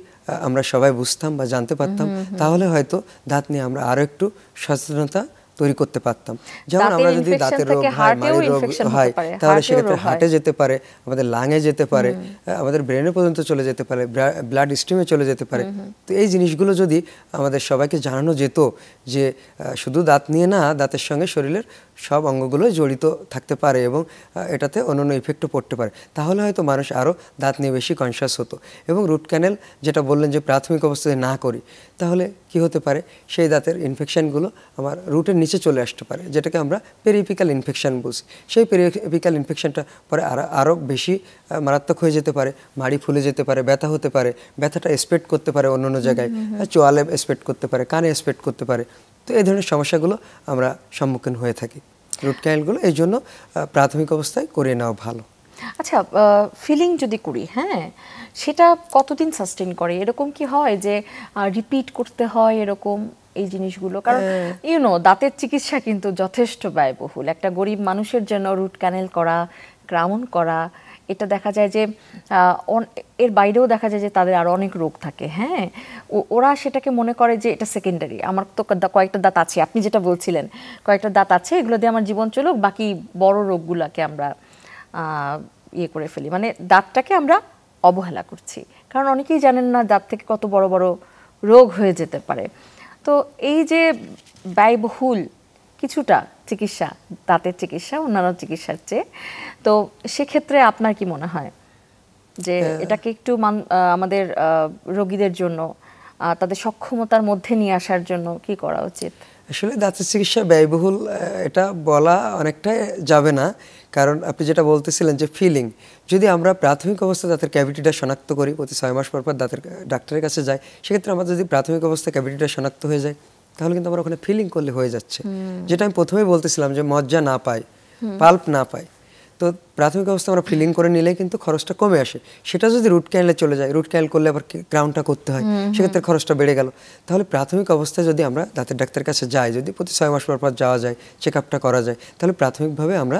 আমরা সবাই বুঝতাম বা জানতে পারতাম, তাহলে হয়তো দাঁত নিয়ে আমরা আরো একটু সচেতনতা তৈরি করতে পারতাম। যেমন আমরা যদি দাঁতের রোগ হয়, মাড়ির রোগ হয়, তাহলে সেক্ষেত্রে হার্টে যেতে পারে, আমাদের লাঙে যেতে পারে, আমাদের ব্রেনে পর্যন্ত চলে যেতে পারে, ব্লাড স্ট্রিমে চলে যেতে পারে। তো এই জিনিসগুলো যদি আমাদের সবাইকে জানানো যেত যে শুধু দাঁত নিয়ে না, দাঁতের সঙ্গে শরীরের সব অঙ্গগুলো জড়িত থাকতে পারে এবং এটাতে অন্যান্য ইফেক্টও পড়তে পারে, তাহলে হয়তো মানুষ আরও দাঁত নিয়ে বেশি কনসিয়াস হতো। এবং রুট ক্যানেল যেটা বললেন যে প্রাথমিক অবস্থায় না করি, তাহলে কি হতে পারে, সেই দাঁতের ইনফেকশনগুলো আমার রুটের নিচে চলে আসতে পারে, যেটাকে আমরা পেরিফিক্যাল ইনফেকশন বলছি। সেই পেরিফিক্যাল ইনফেকশনটা পরে আরও বেশি মারাত্মক হয়ে যেতে পারে, মাড়ি ফুলে যেতে পারে, ব্যথা হতে পারে, ব্যথাটা স্প্রেড করতে পারে অন্য জায়গায়, চোয়ালে স্প্রেড করতে পারে, কানে স্প্রেড করতে পারে। তো এই ধরনের সমস্যাগুলো আমরা সম্মুখীন হয়ে থাকি। রুট ক্যানেলগুলো এই জন্য প্রাথমিক অবস্থায় করে নেওয়া ভালো। আচ্ছা, ফিলিং যদি করি, হ্যাঁ, সেটা কতদিন সাস্টেইন করে? এরকম কি হয় যে রিপিট করতে হয় এরকম এই জিনিসগুলো? কারণ দাঁতের চিকিৎসা কিন্তু যথেষ্ট ব্যয়বহুল। একটা গরিব মানুষের জন্য রুট ক্যানেল করা, ক্রাউন করা, এটা দেখা যায় যে এর বাইরেও দেখা যায় যে তাদের আরো অনেক রোগ থাকে। হ্যাঁ, ওরা সেটাকে মনে করে যে এটা সেকেন্ডারি, আমার তো কয়েকটা দাঁত আছে, আপনি যেটা বলছিলেন কয়েকটা দাঁত আছে, এগুলো দিয়ে আমার জীবন চলুক, বাকি বড় রোগগুলোকে আমরা ইয়ে করে ফেলি, মানে দাঁতটাকে আমরা অবহেলা করছি। কারণ অনেকেই জানেন না দাঁত থেকে কত বড় বড় রোগ হয়ে যেতে পারে। তো এই যে ব্যয়বহুল কিছুটা চিকিৎসা, দাঁতের চিকিৎসা অন্যান্য চিকিৎসার চেয়ে, তো সেক্ষেত্রে আপনার কি মনে হয় যে এটাকে একটু আমাদের রোগীদের জন্য তাদের সক্ষমতার মধ্যে নিয়ে আসার জন্য কি করা উচিত? আসলে দাঁতের চিকিৎসা ব্যয়বহুল এটা বলা অনেকটাই যাবে না, কারণ আপনি যেটা বলতেছিলেন যে ফিলিং, যদি আমরা প্রাথমিক অবস্থায় দাঁতের ক্যাভিটিটা শনাক্ত করি, প্রতি 6 মাস পর দাঁতের ডাক্তারের কাছে যাই, সেক্ষেত্রে আমরা যদি প্রাথমিক অবস্থায় ক্যাভিটিটা শনাক্ত হয়ে যায়, তাহলে কিন্তু আমরা ওখানে ফিলিং করলে হয়ে যাচ্ছে। যেটা আমি প্রথমেই বলতেছিলাম যে মজ্জা না পাই, পাল্প না পাই, তো প্রাথমিক অবস্থা আমরা ফিলিং করে নিলে কিন্তু খরচটা কমে আসে। সেটা যদি রুট ক্যানেলে চলে যায়, রুট ক্যানেল করলে আবার ক্রাউনটা করতে হয়, সেক্ষেত্রে খরচটা বেড়ে গেল। তাহলে প্রাথমিক অবস্থায় যদি আমরা দাঁতের ডাক্তারের কাছে যাই, যদি প্রতি 6 মাস পর যাওয়া যায়, চেক আপটা করা যায়, তাহলে প্রাথমিকভাবে আমরা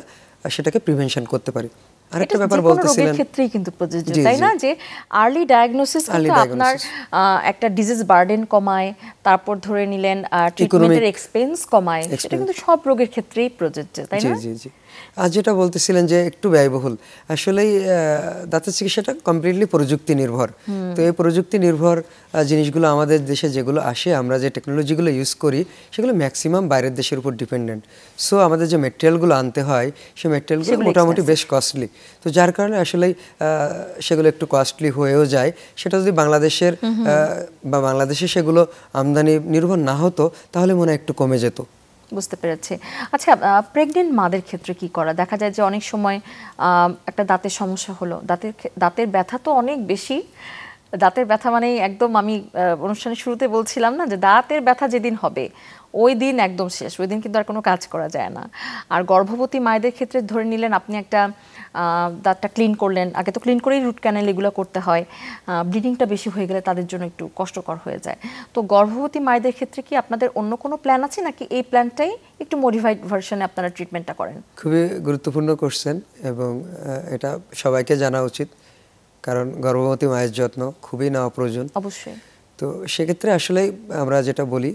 সেটাকে প্রিভেনশন করতে পারি। আরেকটা ব্যাপার বলতেছিলেন, রোগের ক্ষেত্রেই কিন্তু প্রযোজ্য, তাই না, যে আর্লি ডায়াগনোসিস কিন্তু আপনার একটা ডিজিজ বার্ডেন কমায়, তারপর ধরে নিলেন ট্রিটমেন্টের এক্সপেন্স কমায়, সেটা কিন্তু সব রোগের ক্ষেত্রেই প্রযোজ্য, তাই না? জি জি। আর যেটা বলতেছিলেন যে একটু ব্যয়বহুল, আসলেই দাঁতের চিকিৎসাটা কমপ্লিটলি প্রযুক্তি নির্ভর। তো এই প্রযুক্তি নির্ভর জিনিসগুলো আমাদের দেশে যেগুলো আসে, আমরা যে টেকনোলজিগুলো ইউজ করি, সেগুলো ম্যাক্সিমাম বাইরের দেশের উপর ডিপেন্ডেন্ট। সো আমাদের যে মেটেরিয়ালগুলো আনতে হয়, সেই মেটেরিয়ালগুলো মোটামুটি বেশ কস্টলি। তো যার কারণে আসলেই সেগুলো একটু কস্টলি হয়েও যায়। সেটা যদি বাংলাদেশের বা বাংলাদেশে সেগুলো আমদানি নির্ভর না হতো, তাহলে মনে হয় একটু কমে যেত। বুঝতে পেরেছি। আচ্ছা, প্রেগনেন্ট মাদের ক্ষেত্রে কি করা? দেখা যায় যে অনেক সময় একটা দাঁতের সমস্যা হলো, দাঁতের ব্যথা তো অনেক বেশি, দাঁতের ব্যথা মানে একদম, আমি অনুষ্ঠানের শুরুতে বলছিলাম না যে দাঁতের ব্যথা যেদিন হবে ওই দিন একদম শেষ, ওই দিন কিন্তু আর কোনো কাজ করা যায় না। আর গর্ভবতী মায়েদের ক্ষেত্রে ধরে নিলেন আপনি একটা দাঁতটা ক্লিন করলেন, আগে তো ক্লিন করেই রুট ক্যানেল এগুলো করতে হয়, ব্লিডিংটা বেশি হয়ে গেলে তাদের জন্য একটু কষ্টকর হয়ে যায়। তো গর্ভবতী মায়েদের ক্ষেত্রে কি আপনাদের অন্য কোনো প্ল্যান আছে, নাকি এই প্ল্যানটাই একটু মডিফাইড ভার্সনে আপনারা ট্রিটমেন্টটা করেন? খুবই গুরুত্বপূর্ণ কোশ্চেন, এবং এটা সবাইকে জানা উচিত, কারণ গর্ভবতী মায়ের যত্ন খুবই নেওয়া প্রয়োজন। অবশ্যই। তো সেক্ষেত্রে আসলেই আমরা যেটা বলি,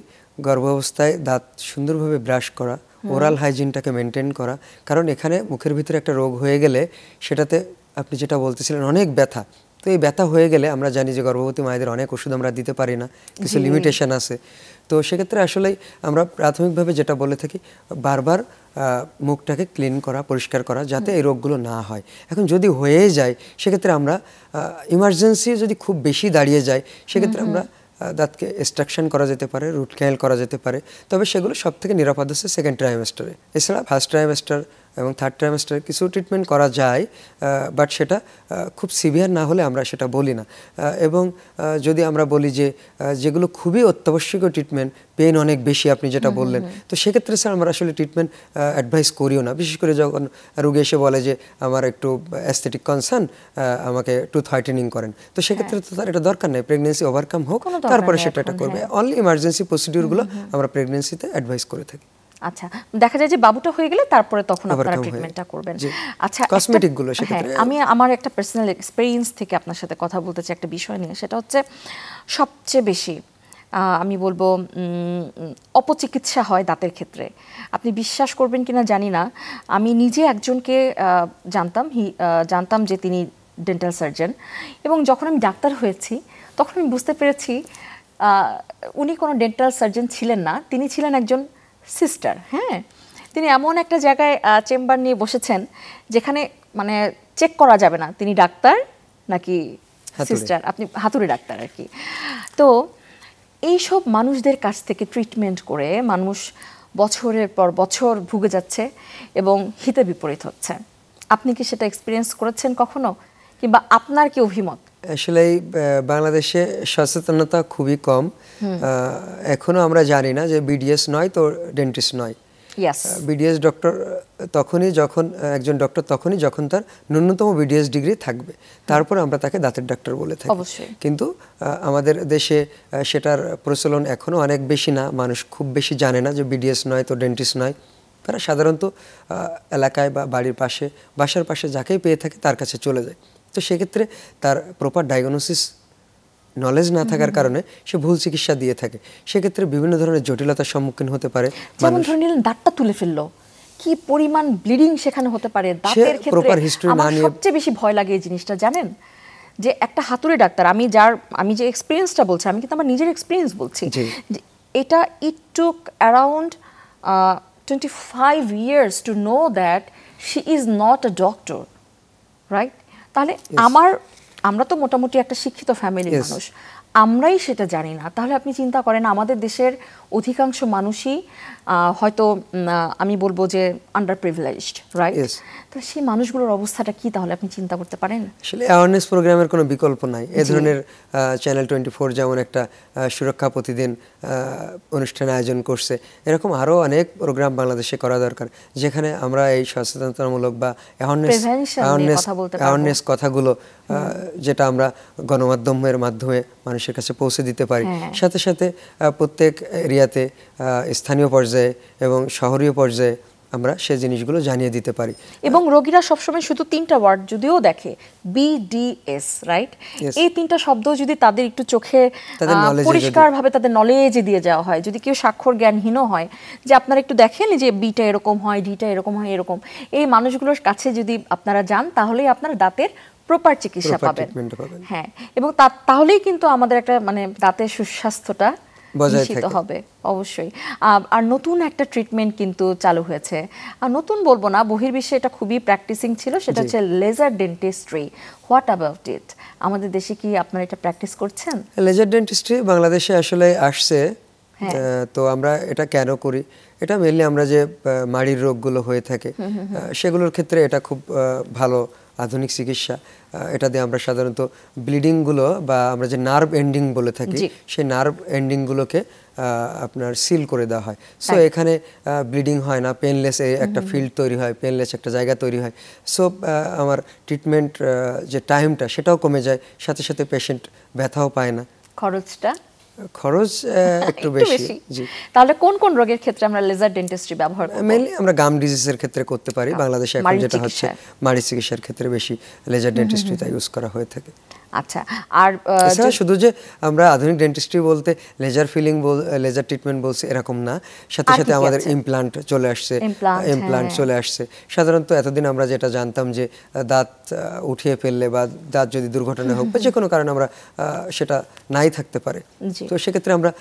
গর্ভাবস্থায় দাঁত সুন্দরভাবে ব্রাশ করা, ওরাল হাইজিনটাকে মেনটেন করা, কারণ এখানে মুখের ভিতরে একটা রোগ হয়ে গেলে সেটাতে আপনি যেটা বলতেছিলেন অনেক ব্যথা, তো এই ব্যথা হয়ে গেলে আমরা জানি যে গর্ভবতী মায়েদের অনেক ওষুধ আমরা দিতে পারি না, কিছু লিমিটেশন আছে। তো সেক্ষেত্রে আসলেই আমরা প্রাথমিকভাবে যেটা বলে থাকি, বারবার মুখটাকে ক্লিন করা, পরিষ্কার করা, যাতে এই রোগগুলো না হয়। এখন যদি হয়ে যায়, সেক্ষেত্রে আমরা ইমার্জেন্সি যদি খুব বেশি দাঁড়িয়ে যায়, সেক্ষেত্রে আমরা দাঁতকে এক্সট্রাকশন করা যেতে পারে, রুট ক্যানেল করা যেতে পারে। তবে সেগুলো সব থেকে নিরাপদ হচ্ছে সেকেন্ড ট্রাইমেস্টারে। এছাড়া ফার্স্ট ট্রাইমেস্টার এবং থার্ড ট্রাইমেস্টারে কিছু ট্রিটমেন্ট করা যায়, বাট সেটা খুব সিভিয়ার না হলে আমরা সেটা বলি না। এবং যদি আমরা বলি যে যেগুলো খুবই অত্যাবশ্যকীয় ট্রিটমেন্ট, পেন অনেক বেশি আপনি যেটা বললেন, তো সেক্ষেত্রে স্যার আমরা আসলে ট্রিটমেন্ট অ্যাডভাইস করিও না। বিশেষ করে যখন রোগী এসে বলে যে আমার একটু অ্যাস্থেটিক কনসার্ন, আমাকে টুথ হোয়াইটেনিং করেন, তো সেক্ষেত্রে তো তার এটা দরকার নেই, প্রেগনেন্সি ওভারকাম হোক, তারপরে সেটা এটা করবে। অনলি ইমার্জেন্সি প্রসিডিউরগুলো আমরা প্রেগনেন্সিতে অ্যাডভাইস করে থাকি। আচ্ছা, দেখা যায় যে বাবুটা হয়ে গেলে তারপরে তখন আপনারা ট্রিটমেন্টটা করবেন। আচ্ছা, কসমেটিক গুলো সেক্ষেত্রে আমি আমার একটা পার্সোনাল এক্সপেরিয়েন্স থেকে আপনার সাথে কথা বলতে চাই একটা বিষয় নিয়ে, সেটা হচ্ছে সবচেয়ে বেশি আমি বলবো অপচিকিৎসা হয় দাঁতের ক্ষেত্রে। আপনি বিশ্বাস করবেন কিনা জানি না, আমি নিজে একজনকে জানতাম যে তিনি ডেন্টাল সার্জন, এবং যখন আমি ডাক্তার হয়েছি তখন আমি বুঝতে পেরেছি উনি কোনো ডেন্টাল সার্জন ছিলেন না, তিনি ছিলেন একজন সিস্টার। হ্যাঁ, তিনি এমন একটা জায়গায় চেম্বার নিয়ে বসেছেন যেখানে মানে চেক করা যাবে না তিনি ডাক্তার নাকি সিস্টার, আপনি হাতুড়ে ডাক্তার আর কি। তো এইসব মানুষদের কাছ থেকে ট্রিটমেন্ট করে মানুষ বছরের পর বছর ভুগে যাচ্ছে এবং হিতে বিপরীত হচ্ছে। আপনি কি সেটা এক্সপিরিয়েন্স করেছেন কখনো, কিংবা আপনার কি অভিমত? আসলে বাংলাদেশে সচেতনতা খুবই কম। এখনো আমরা জানি না যে বিডিএস নয় তো ডেন্টিস্ট নয়। বিডিএস ডক্টর তখনই যখন একজন ডক্টর তখনই যখন তার ন্যূনতম বিডিএস ডিগ্রি থাকবে, তারপর আমরা তাকে দাঁতের ডাক্তার বলে থাকি। কিন্তু আমাদের দেশে সেটার প্রচলন এখনো অনেক বেশি না, মানুষ খুব বেশি জানে না যে বিডিএস নয় তো ডেন্টিস্ট নয়। তারা সাধারণত এলাকায় বা বাড়ির পাশে, বাসার পাশে যাকেই পেয়ে থাকে তার কাছে চলে যায়। তো সেক্ষেত্রে তার প্রপার ডায়াগনোসিস নলেজ না থাকার কারণে সে ভুল চিকিৎসা দিয়ে থাকে। সেক্ষেত্রে বিভিন্ন ধরনের জটিলতার সম্মুখীন হতে পারে। যেমন ধরে নিলেন দাঁতটা তুলে ফেললো, কি পরিমাণ ব্লিডিং সেখানে হতে পারে। দাঁতের ক্ষেত্রে আমার সবচেয়ে বেশি ভয় লাগে এই জিনিসটা, জানেন, যে একটা হাতুড়ে ডাক্তার, আমি যে এক্সপিরিয়েন্সটা বলছি, আমি কিন্তু আমার নিজের এক্সপিরিয়েন্স বলছি, এটা ইট টুক around 25 years to know that she is not a doctor, right? তাহলে আমরা তো মোটামুটি একটা শিক্ষিত ফ্যামিলির মানুষ, আমরাই সেটা জানি না, তাহলে আপনি চিন্তা করেন আমাদের দেশের অধিকাংশ মানুষই হয়তো আমি বলবো যে আন্ডার প্রিভিলেজড, রাইট? তো সেই মানুষগুলোর অবস্থাটা কি তাহলে আপনি চিন্তা করতে পারেন? আসলে অ্যাওয়ারনেস প্রোগ্রামের কোনো বিকল্প নাই। এ ধরনের চ্যানেল 24 যেমন একটা সুরক্ষা প্রতিদিন অনুষ্ঠান আয়োজন করছে, এরকম আরও অনেক প্রোগ্রাম বাংলাদেশে করা দরকার, যেখানে আমরা এই সচেতনতামূলক বা অ্যাওয়ারনেস কথাগুলো যেটা আমরা গণমাধ্যমের মাধ্যমে মানুষের কাছে পৌঁছে দিতে পারি। সাথে সাথে প্রত্যেক এরিয়াতে স্থানীয় পর্যায়ে এবং শহরীয় পর্যায়ে আমরা সেই জিনিসগুলো জানিয়ে দিতে পারি। এবং রোগীরা সবসময় শুধু 3টা ওয়ার্ড যদিও দেখে, BDS, রাইট? এই 3টা শব্দ যদি তাদের একটু চোখে পরিষ্কারভাবে তাদের নলেজে দিয়ে যাওয়া হয়, যদি কেউ স্বাক্ষর জ্ঞানহীনও হয়, যে আপনারা একটু দেখেন যে বিটা এরকম হয়, ডিটা এরকম হয়, এরকম এই মানুষগুলোর কাছে যদি আপনারা যান, তাহলেই আপনারা দাঁতের প্রপার চিকিৎসা পাবেন। হ্যাঁ, এবং তাহলেই কিন্তু আমাদের একটা মানে দাঁতের সুস্বাস্থ্যটা নিশ্চিত হবে অবশ্যই। আর নতুন একটা ট্রিটমেন্ট কিন্তু চালু হয়েছে, আর নতুন বলবো না, বহির্বিশ্বে এটা খুবই প্র্যাকটিসিং ছিল, সেটা হচ্ছে laser dentistry. What about it? আমাদের দেশে কি আপনারা এটা প্র্যাকটিস করছেন? লেজার ডেন্টিস্ট্রি বাংলাদেশে আসলে আসছে, তো আমরা এটা কেন করি? এটা মেইনলি আমরা যে মাড়ির রোগগুলো হয়ে থাকে সেগুলোর ক্ষেত্রে এটা খুব ভালো আধুনিক চিকিৎসা। এটা দিয়ে আমরা সাধারণত ব্লিডিংগুলো বা আমরা যে নার্ভ এন্ডিং বলে থাকি, সেই নার্ভ এন্ডিংগুলোকে আপনার সিল করে দেওয়া হয়। সো এখানে ব্লিডিং হয় না, পেনলেস একটা ফিল্ড তৈরি হয়, পেনলেস একটা জায়গা তৈরি হয়। সো আমার ট্রিটমেন্ট যে টাইমটা সেটাও কমে যায়, সাথে সাথে পেশেন্ট ব্যথাও পায় না। খরচ একটু বেশি। জি, তাহলে কোন কোন রোগের ক্ষেত্রে আমরা লেজার ডেন্টিস্ট্রি ব্যবহার করব? মেইনলি আমরা গাম ডিজিজের ক্ষেত্রে করতে পারি। বাংলাদেশে এখন যেটা হচ্ছে মাড়ি চিকিৎসার ক্ষেত্রে বেশি লেজার ডেন্টিস্ট্রিটা ইউজ করা হয়ে থাকে। আচ্ছা, আর শুধু যে আমরা আধুনিক ডেন্টিস্ট্রি বলতে লেজার ফিলিং লেজার ট্রিটমেন্ট বলছি এরকম না, সাথে সাথে আমাদের ইমপ্লান্ট চলে আসছে। সাধারণত এতদিন আমরা যেটা জানতাম যে দাঁত উঠিয়ে ফেললে বা দাঁত যদি দুর্ঘটনা হোক বা যে কোনো কারণে আমরা সেটা নাই থাকতে পারে, তো সেক্ষেত্রে আমরা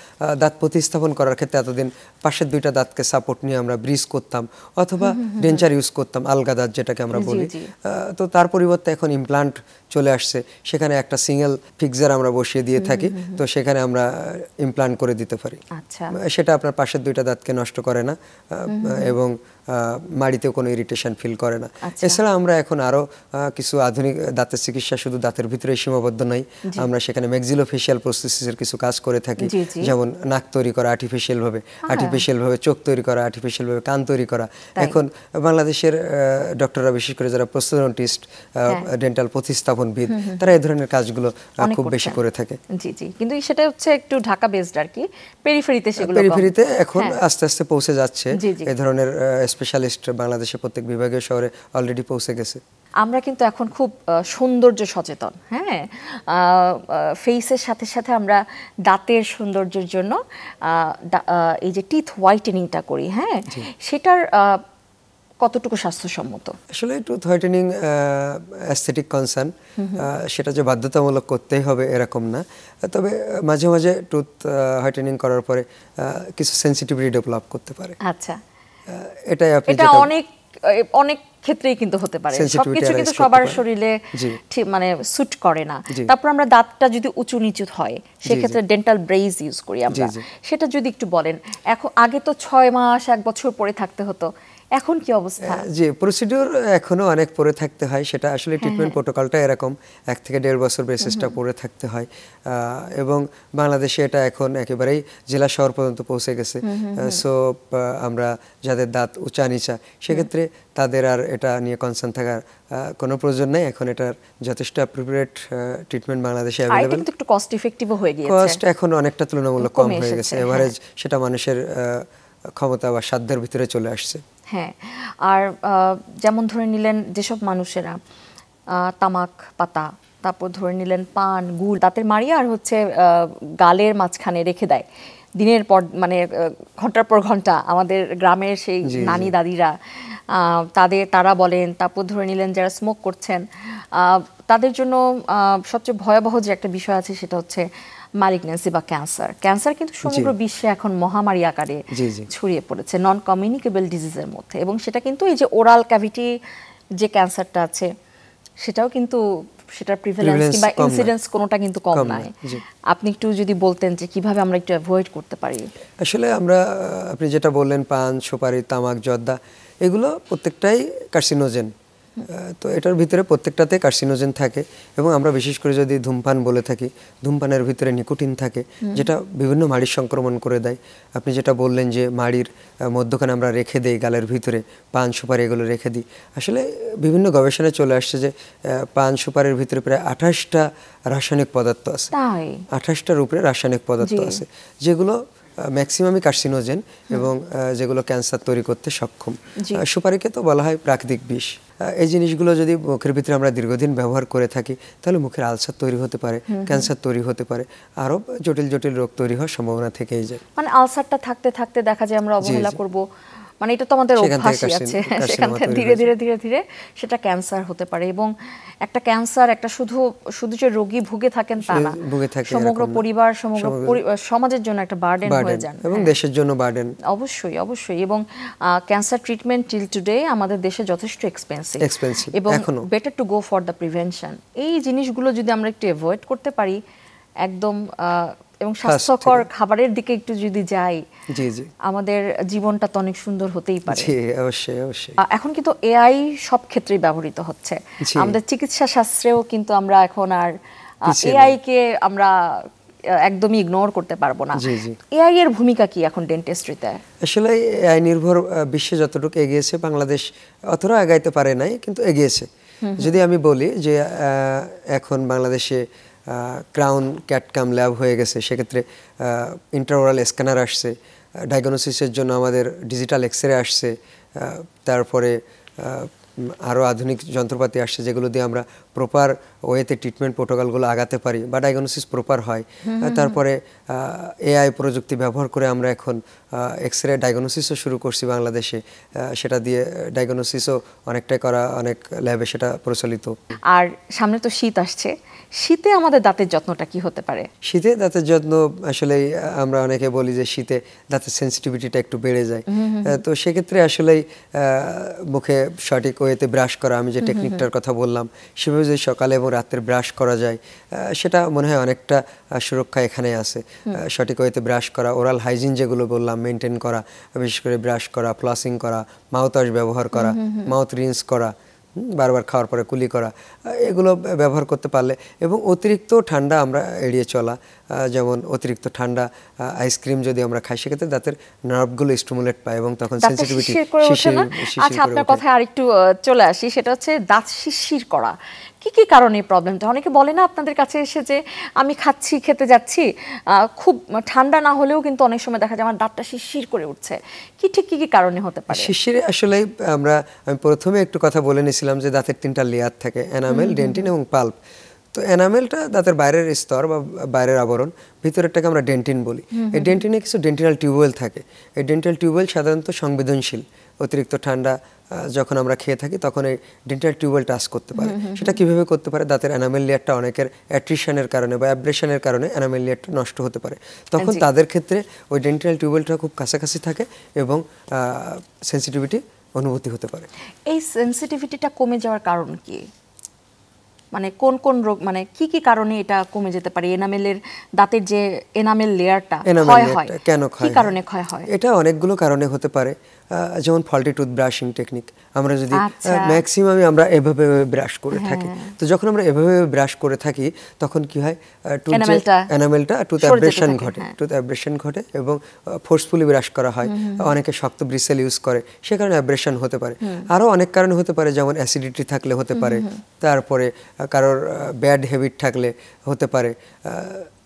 দাঁত প্রতিস্থাপন করার ক্ষেত্রে এতদিন পাশের 2টা দাঁতকে সাপোর্ট নিয়ে আমরা ব্রিজ করতাম অথবা ডেঞ্চার ইউজ করতাম, আলগা দাঁত যেটাকে আমরা বলি। তো তার পরিবর্তে এখন ইমপ্লান্ট চলে আসছে, সেখানে একটা সিঙ্গেল ফিক্সার আমরা বসিয়ে দিয়ে থাকি, তো সেখানে আমরা ইমপ্লান্ট করে দিতে পারি। সেটা আপনার পাশের 2টা দাঁতকে নষ্ট করে না এবং মাড়িতেও কোনো ইরিটেশন ফিল করে না। এছাড়া আমরা এখন আরো কিছু আধুনিক দাঁতের চিকিৎসা শুধু দাঁতের ভিতরে সীমাবদ্ধ নয়, আমরা সেখানে ম্যাক্সিলোফেশিয়াল প্রসেসের কিছু কাজ করে থাকি, যেমন নাক তৈরি করা আর্টিফিশিয়াল ভাবে, চোখ তৈরি করা আর্টিফিশিয়াল ভাবে, কান তৈরি করা। এখন বাংলাদেশের ডক্টররা, বিশেষ করে যারা প্রস্থোডন্টিস্ট, ডেন্টাল প্রতিস্থাপনবিদ, তারা এই ধরনের কাজগুলো খুব বেশি করে থাকে। জি, কিন্তু সেটা হচ্ছে একটু ঢাকা বেসড আর কি, পেরিফেরিতে এখন আস্তে আস্তে পৌঁছে যাচ্ছে। এই ধরনের স্পেশালিস্ট বাংলাদেশে প্রত্যেক বিভাগীয় শহরে অলরেডি পৌঁছে গেছে। আমরা কিন্তু এখন খুব সৌন্দর্য সচেতন, হ্যাঁ, ফেসের সাথে সাথে আমরা দাঁতের সৌন্দর্যের জন্য এই যে টিথ হোয়াইটেনিংটা করি, হ্যাঁ, সেটার কতটুকু স্বাস্থ্যসম্মত? আসলে টুথ হোয়াইটেনিং অ্যাস্থেটিক কনসার্ন, সেটা যে বাধ্যতামূলক করতেই হবে এরকম না, তবে মাঝে মাঝে টুথ হোয়াইটেনিং করার পরে কিছু সেনসিটিভিটি ডেভেলপ করতে পারে। আচ্ছা, এটাই আপনি এটা অনেক ক্ষেত্রেই কিন্তু হতে পারে, সবকিছু কিন্তু সবার শরীরে ঠিক মানে স্যুট করে না। তারপর আমরা দাঁতটা যদি উঁচু নিচু হয়, সেক্ষেত্রে ডেন্টাল ব্রেস ইউজ করি আমরা, সেটা যদি একটু বলেন। এখন আগে তো 6 মাস 1 বছর পরে থাকতে হতো, এখন কি অবস্থা? জি, প্রসিডিউর এখনো অনেক পরে থাকতে হয়, সেটা আসলে ট্রিটমেন্ট প্রোটোকলটা এরকম 1 থেকে 1.5 বছর বেসিসটা পরে থাকতে হয়, এবং বাংলাদেশে এটা এখন একেবারেই জেলা শহর পর্যন্ত পৌঁছে গেছে। সো আমরা যাদের দাঁত উঁচা নিচা, সেক্ষেত্রে তাদের আর এটা নিয়ে কনসার্ন থাকার কোনো প্রয়োজন নেই। এখন এটার যথেষ্ট অ্যাপ্রোপ্রিয়েট ট্রিটমেন্ট বাংলাদেশে অ্যাভেলেবল। এটা একটু কস্ট ইফেক্টিভও হয়ে গিয়েছে, কস্ট এখন অনেকটা তুলনামূলক কম হয়ে গেছে, এভারেজ সেটা মানুষের ক্ষমতা বা সাধ্যের ভিতরে চলে আসছে। হ্যাঁ, আর যেমন ধরে নিলেন যেসব মানুষেরা তামাক পাতা, তারপর ধরে নিলেন পান, গুড় দাঁতের মাড়ি আর হচ্ছে গালের মাঝখানে রেখে দেয় দিনের পর মানে ঘন্টার পর ঘন্টা, আমাদের গ্রামের সেই নানি দাদিরা তারা বলেন। তারপর ধরে নিলেন যারা স্মোক করছেন, তাদের জন্য সবচেয়ে ভয়াবহ যে একটা বিষয় আছে সেটা হচ্ছে মালিগন্যান্সি বা ক্যান্সার কিন্তু সমগ্র বিশ্বে এখন মহামারী আকারে ছড়িয়ে পড়েছে, নন কমিউনিকেবল ডিজিজের মধ্যে। এবং সেটা কিন্তু এই যে ওরাল ক্যাভিটি যে ক্যান্সারটা আছে, সেটাও কিন্তু সেটার প্রিভ্যালেন্স Prevalence কিংবা কম নয়। ইনসিডেন্স কোনোটা কিন্তু কম কম নয়। নয়, জি। আপনি একটু যদি বলতেন যে কিভাবে আমরা একটু অ্যাভয়েড করতে পারি। আসলে আমরা আপনি যেটা বললেন পান, সুপারি, তামাক, জর্দা, এগুলো প্রত্যেকটাই কার্সিনোজেন। তো এটার ভিতরে প্রত্যেকটাতে কার্সিনোজেন থাকে এবং আমরা বিশেষ করে যদি ধূমপান বলে থাকি, ধূমপানের ভিতরে নিকোটিন থাকে, যেটা বিভিন্ন মাড়ির সংক্রমণ করে দেয়। আপনি যেটা বললেন যে মাড়ির মধ্যখানে আমরা রেখে দেই, গালের ভিতরে পান, সুপারি এগুলো রেখে দিই। আসলে বিভিন্ন গবেষণায় চলে আসছে যে পান, সুপারির ভিতরে প্রায় 28টা রাসায়নিক পদার্থ আছে। তাই 28টার উপরে রাসায়নিক পদার্থ জি। আছে, যেগুলো ম্যাক্সিমামই কার্সিনোজেন এবং যেগুলো ক্যান্সার তৈরি করতে সক্ষম। জি। সুপারিকে তো বলা হয় প্রাকৃতিক বিষ। এই জিনিসগুলো যদি মুখের ভিতরে আমরা দীর্ঘদিন ব্যবহার করে থাকি, তাহলে মুখের আলসার তৈরি হতে পারে, ক্যান্সার তৈরি হতে পারে, আরও জটিল জটিল রোগ তৈরি হওয়ার সম্ভাবনা থেকেই যায়। মানে আলসারটা থাকতে থাকতে দেখা যায় আমরা অবহেলা জি। করব, মানে এটা তো আমাদের সেখান থেকে অভ্যাসই আছে, কার্সিনোমা সেখান থেকে তৈরি ধীরে হয়ে ধীরে ধীরে ধীরে সেটা ক্যান্সার হতে পারে। এবং একটা ক্যান্সার একটা শুধু যে রোগী ভুগে থাকেন তা না, ভুগে থাকে সমগ্র এরকম না। পরিবার সমগ্র সমাজের জন্য একটা বার্ডেন হয়ে বার্ডেন যান। এবং হ্যাঁ। দেশের জন্য বার্ডেন। অবশ্যই অবশ্যই। এবং ক্যান্সার ট্রিটমেন্ট টিল টুডে আমাদের দেশে যথেষ্ট এক্সপেন্সিভ, এবং এখনো better to go for the prevention. এই জিনিসগুলো যদি আমরা একটু অ্যাভয়েড করতে পারি একদম, এবং স্বাস্থ্যকর খাবারের দিকে একটু যদি যাই, জি জি, আমাদের জীবনটা তো অনেক সুন্দর হতেই পারে। জি অবশ্যই অবশ্যই। এখন কিন্তু এআই সব ক্ষেত্রেই ব্যবহৃত হচ্ছে। জি। আমাদের চিকিৎসা শাস্ত্রেও কিন্তু আমরা এখন আর পিছিয়ে এআই কে আমরা একদমই ইগনোর করতে পারবো না। জি জি। এআই এর ভূমিকা কি এখন ডেন্টিস্ট্রিতে? আসলে এআই নির্ভর বিশ্বে যতটুকু এগিয়েছে, বাংলাদেশ অতটা আগাইতে পারে নাই, কিন্তু এগিয়েছে। যদি আমি বলি যে এখন বাংলাদেশে ক্রাউন ক্যাটকাম ল্যাব হয়ে গেছে, সেক্ষেত্রে ইন্ট্রাওরাল স্ক্যানার আসছে, ডায়াগনোসিসের জন্য আমাদের ডিজিটাল এক্সরে আসছে, তারপরে আরও আধুনিক যন্ত্রপাতি আসছে যেগুলো দিয়ে আমরা প্রপার ওয়েতে ট্রিটমেন্ট প্রোটোকলগুলো আগাতে পারি বা ডায়াগনোসিস প্রপার হয়। তারপরে এআই প্রযুক্তি ব্যবহার করে আমরা এখন এক্সরে ডায়াগনোসিসও শুরু করছি বাংলাদেশে, সেটা দিয়ে ডায়াগনোসিসও অনেকটাই করা, অনেক ল্যাবে সেটা প্রচলিত। আর সামনে তো শীত আসছে, শীতে আমাদের দাঁতের যত্নটা কি হতে পারে? শীতে দাঁতের যত্ন আসলে আমরা অনেকে বলি যে শীতে দাঁতের সেন্সিটিভিটিটা একটু বেড়ে যায়। তো সেক্ষেত্রে আসলেই মুখে সঠিক ওয়েতে ব্রাশ করা, আমি যে টেকনিকটার কথা বললাম, সেভাবে যদি সকালে এবং রাত্রে ব্রাশ করা যায়, সেটা মনে হয় অনেকটা সুরক্ষা এখানে আছে। সঠিক ওয়েতে ব্রাশ করা, ওরাল হাইজিন যেগুলো বললাম মেনটেন করা, বিশেষ করে ব্রাশ করা, ফ্লসিং করা, মাউথ ওয়াশ ব্যবহার করা, মাউথ রিন্স করা, বারবার খাওয়ার পরে কুলি করা, এগুলো ব্যবহার করতে পারলে, এবং অতিরিক্ত ঠান্ডা আমরা এড়িয়ে চলা, যেমন অতিরিক্ত ঠান্ডা আইসক্রিম যদি আমরা খাই, সেক্ষেত্রে দাঁতের নার্ভগুলো স্টিমুলেট পায় এবং তখন সেন্সিটিভিটি শিরশির। আচ্ছা, আপনার কথায় আরেকটু চলে আসি, সেটা হচ্ছে দাঁত শিরশির করা। কি কি কারণে এই প্রবলেমটা? অনেকে বলে না আপনাদের কাছে এসে যে আমি খাচ্ছি, খেতে যাচ্ছি, খুব ঠান্ডা না হলেও কিন্তু অনেক সময় দেখা যায় আমার দাঁতটা শিরশির করে উঠছে। কি কি কারণে হতে পারে? শিরশিরে আসলে আমি প্রথমে একটু কথা বলে নিয়েছিলাম যে দাঁতের 3টা লেয়ার থাকে, এনামেল, ডেন্টিন এবং পাল্প। তো এনামেলটা দাঁতের বাইরের স্তর বা বাইরের আবরণ, ভিতরেরটাকে আমরা ডেন্টিন বলি। এই ডেন্টিনে কিছু ডেন্টিনাল টিউবওয়েল থাকে। এই ডেন্টাল টিউবওয়েল সাধারণত সংবেদনশীল। অতিরিক্ত ঠান্ডা যখন আমরা খেয়ে থাকি তখন এই ডেন্টাল টিউবওয়েল টাচ করতে পারে। সেটা কিভাবে করতে পারে? দাঁতের এনামেল লেয়ারটা অনেকের অ্যাট্রিশনের কারণে বা অ্যাব্রেশনের কারণে এনামেল লেয়ারটা নষ্ট হতে পারে। তখন তাদের ক্ষেত্রে ওই ডেন্টাল টিউবওয়েলটা খুব কাছাকাছি থাকে এবং সেন্সিটিভিটি অনুভূতি হতে পারে। এই সেন্সিটিভিটিটা কমে যাওয়ার কারণ কি? মানে কোন কোন রোগ, মানে কি কি কারণে এটা কমে যেতে পারে? এনামেলের দাঁতের যে এনামেল লেয়ারটা ক্ষয় হয়, কেন ক্ষয় হয়? কি কারণে ক্ষয় হয়? এটা অনেকগুলো কারণে হতে পারে। যেমন ফল্টি টুথ ব্রাশিং টেকনিক, আমরা যদি ম্যাক্সিমামই আমরা এভাবে ব্রাশ করে থাকি, তো যখন আমরা এভাবে ব্রাশ করে থাকি তখন কি হয়? এনামেলটা টুথ অ্যাব্রেশন ঘটে, টুথ অ্যাব্রেশন ঘটে এবং ফোর্সফুলি ব্রাশ করা হয়। অনেকে শক্ত ব্রিসেল ইউজ করে, সে কারণে অ্যাব্রেশন হতে পারে। আরও অনেক কারণে হতে পারে, যেমন অ্যাসিডিটি থাকলে হতে পারে, তারপরে কারোর ব্যাড হ্যাবিট থাকলে হতে পারে,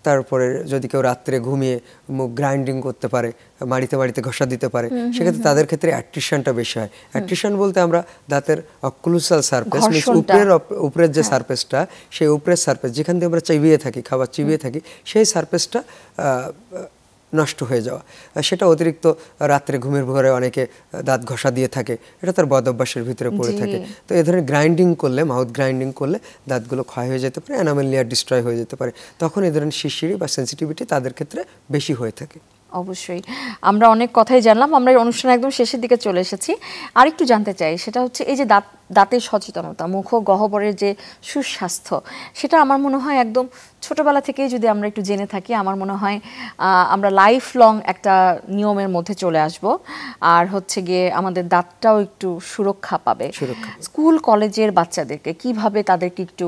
তারপরে যদি কেউ রাত্রে ঘুমিয়ে মুখ গ্রাইন্ডিং করতে পারে, মাড়িতে মাড়িতে ঘষা দিতে পারে, সেক্ষেত্রে তাদের ক্ষেত্রে অ্যাট্রিশনটা বেশি হয়। অ্যাট্রিশন বলতে আমরা দাঁতের অক্লুসাল সারফেস, উপরের যে সারফেসটা, সেই উপরের সারফেস যেখান দিয়ে আমরা চিবিয়ে থাকি, খাবার চিবিয়ে থাকি, সেই সারফেসটা নষ্ট হয়ে যাওয়া। সেটা অতিরিক্ত রাত্রে ঘুমের ঘরে অনেকে দাঁত ঘষা দিয়ে থাকে, এটা তার বদ অভ্যাসের ভিতরে পড়ে থাকে। তো এ ধরনের গ্রাইন্ডিং করলে, মাউথ গ্রাইন্ডিং করলে দাঁতগুলো ক্ষয় হয়ে যেতে পারে, এনামেল লেয়ার ডিস্ট্রয় হয়ে যেতে পারে। তখন এই ধরনের শিরশিরি বা সেন্সিটিভিটি তাদের ক্ষেত্রে বেশি হয়ে থাকে। অবশ্যই আমরা অনেক কথাই জানলাম, আমরা অনুষ্ঠান একদম শেষের দিকে চলে এসেছি। আরেকটু জানতে চাই, সেটা হচ্ছে এই যে দাঁত দাঁতের সচেতনতা, মুখ ও গহ্বরের যে সুস্বাস্থ্য, সেটা আমার মনে হয় একদম ছোটবেলা থেকেই যদি আমরা একটু জেনে থাকি, আমার মনে হয় আমরা লাইফ লং একটা নিয়মের মধ্যে চলে আসব। আর হচ্ছে গিয়ে আমাদের দাঁতটাও একটু সুরক্ষা পাবে। স্কুল কলেজের বাচ্চাদেরকে কিভাবে তাদেরকে একটু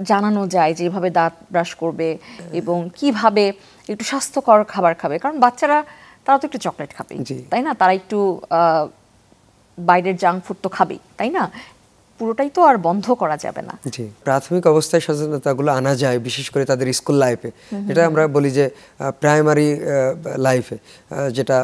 জানানো যায় যে এভাবে দাঁত ব্রাশ করবে এবং কিভাবে একটু স্বাস্থ্যকর খাবার খাবে, কারণ বাচ্চারা তারা তো একটু চকলেট খাবে, তাই না? তারা একটু বাইরের জাঙ্ক ফুড তো খাবেই, তাই না? পুরোটাই তো আর বন্ধ করা যাবে না। জি, প্রাথমিক অবস্থায় সচেতনতাগুলো আনা যায়, বিশেষ করে তাদের স্কুল লাইফে। এটা আমরা বলি যে প্রাইমারি লাইফে, যেটা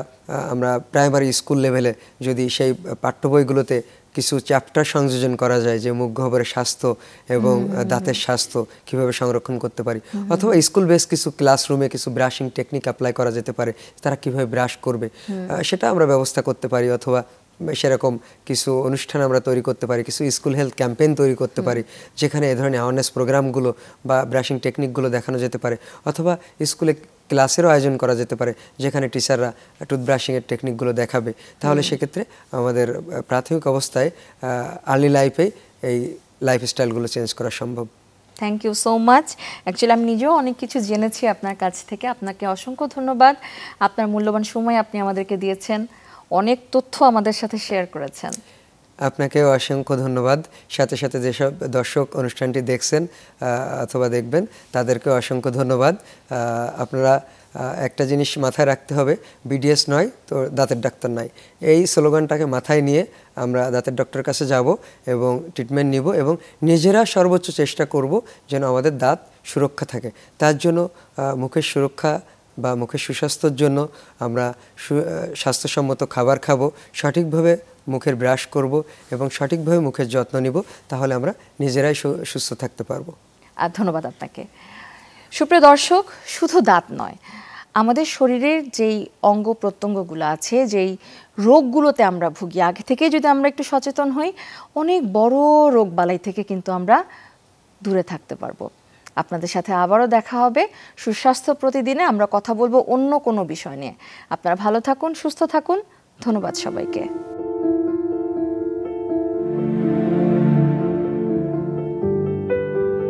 আমরা প্রাইমারি স্কুল লেভেলে যদি সেই পাঠ্য বইগুলোতে কিছু চ্যাপ্টার সংযোজন করা যায় যে মুখ গহ্বরের স্বাস্থ্য এবং দাঁতের স্বাস্থ্য কিভাবে সংরক্ষণ করতে পারি, অথবা স্কুল বেস কিছু ক্লাসরুমে কিছু ব্রাশিং টেকনিক অ্যাপ্লাই করা যেতে পারে, তারা কিভাবে ব্রাশ করবে সেটা আমরা ব্যবস্থা করতে পারি। অথবা সেরকম কিছু অনুষ্ঠান আমরা তৈরি করতে পারি, কিছু স্কুল হেলথ ক্যাম্পেইন তৈরি করতে পারি, যেখানে এ ধরনের অ্যাওয়ারনেস প্রোগ্রামগুলো বা ব্রাশিং টেকনিকগুলো দেখানো যেতে পারে। অথবা স্কুলে ক্লাসেরও আয়োজন করা যেতে পারে, যেখানে টিচাররা টুথব্রাশিংয়ের টেকনিকগুলো দেখাবে। তাহলে সেক্ষেত্রে আমাদের প্রাথমিক অবস্থায় আর্লি লাইফে এই লাইফস্টাইলগুলো চেঞ্জ করা সম্ভব। Thank you so much. Actually আমি নিজেও অনেক কিছু জেনেছি আপনার কাছ থেকে। আপনাকে অসংখ্য ধন্যবাদ। আপনার মূল্যবান সময় আপনি আমাদেরকে দিয়েছেন, অনেক তথ্য আমাদের সাথে শেয়ার করেছেন। আপনাকেও অসংখ্য ধন্যবাদ। সাথে সাথে যেসব দর্শক অনুষ্ঠানটি দেখছেন অথবা দেখবেন, তাদেরকেও অসংখ্য ধন্যবাদ। আপনারা একটা জিনিস মাথায় রাখতে হবে, বিডিএস নয় তো দাঁতের ডাক্তার নয়, এই স্লোগানটাকে মাথায় নিয়ে আমরা দাঁতের ডক্টরের কাছে যাব এবং ট্রিটমেন্ট নিব এবং নিজেরা সর্বোচ্চ চেষ্টা করব যেন আমাদের দাঁত সুরক্ষা থাকে। তার জন্য মুখের সুরক্ষা বা মুখের সুস্বাস্থ্যের জন্য আমরা স্বাস্থ্যসম্মত খাবার খাবো, সঠিকভাবে মুখের ব্রাশ করব এবং সঠিকভাবে মুখের যত্ন নিব, তাহলে আমরা নিজেরাই সুস্থ থাকতে পারবো। ধন্যবাদ আপনাকে। সুপ্রিয় দর্শক, শুধু দাঁত নয়, আমাদের শরীরের যেই অঙ্গ প্রত্যঙ্গগুলো আছে, যেই রোগগুলোতে আমরা ভুগি, আগে থেকে যদি আমরা একটু সচেতন হই, অনেক বড় রোগ বালাই থেকে কিন্তু আমরা দূরে থাকতে পারবো। আপনাদের সাথে আবারও দেখা হবে সুস্বাস্থ্য প্রতিদিনে। আমরা কথা বলবো অন্য কোনো বিষয় নিয়ে। আপনারা ভালো থাকুন, সুস্থ থাকুন। ধন্যবাদ সবাইকে।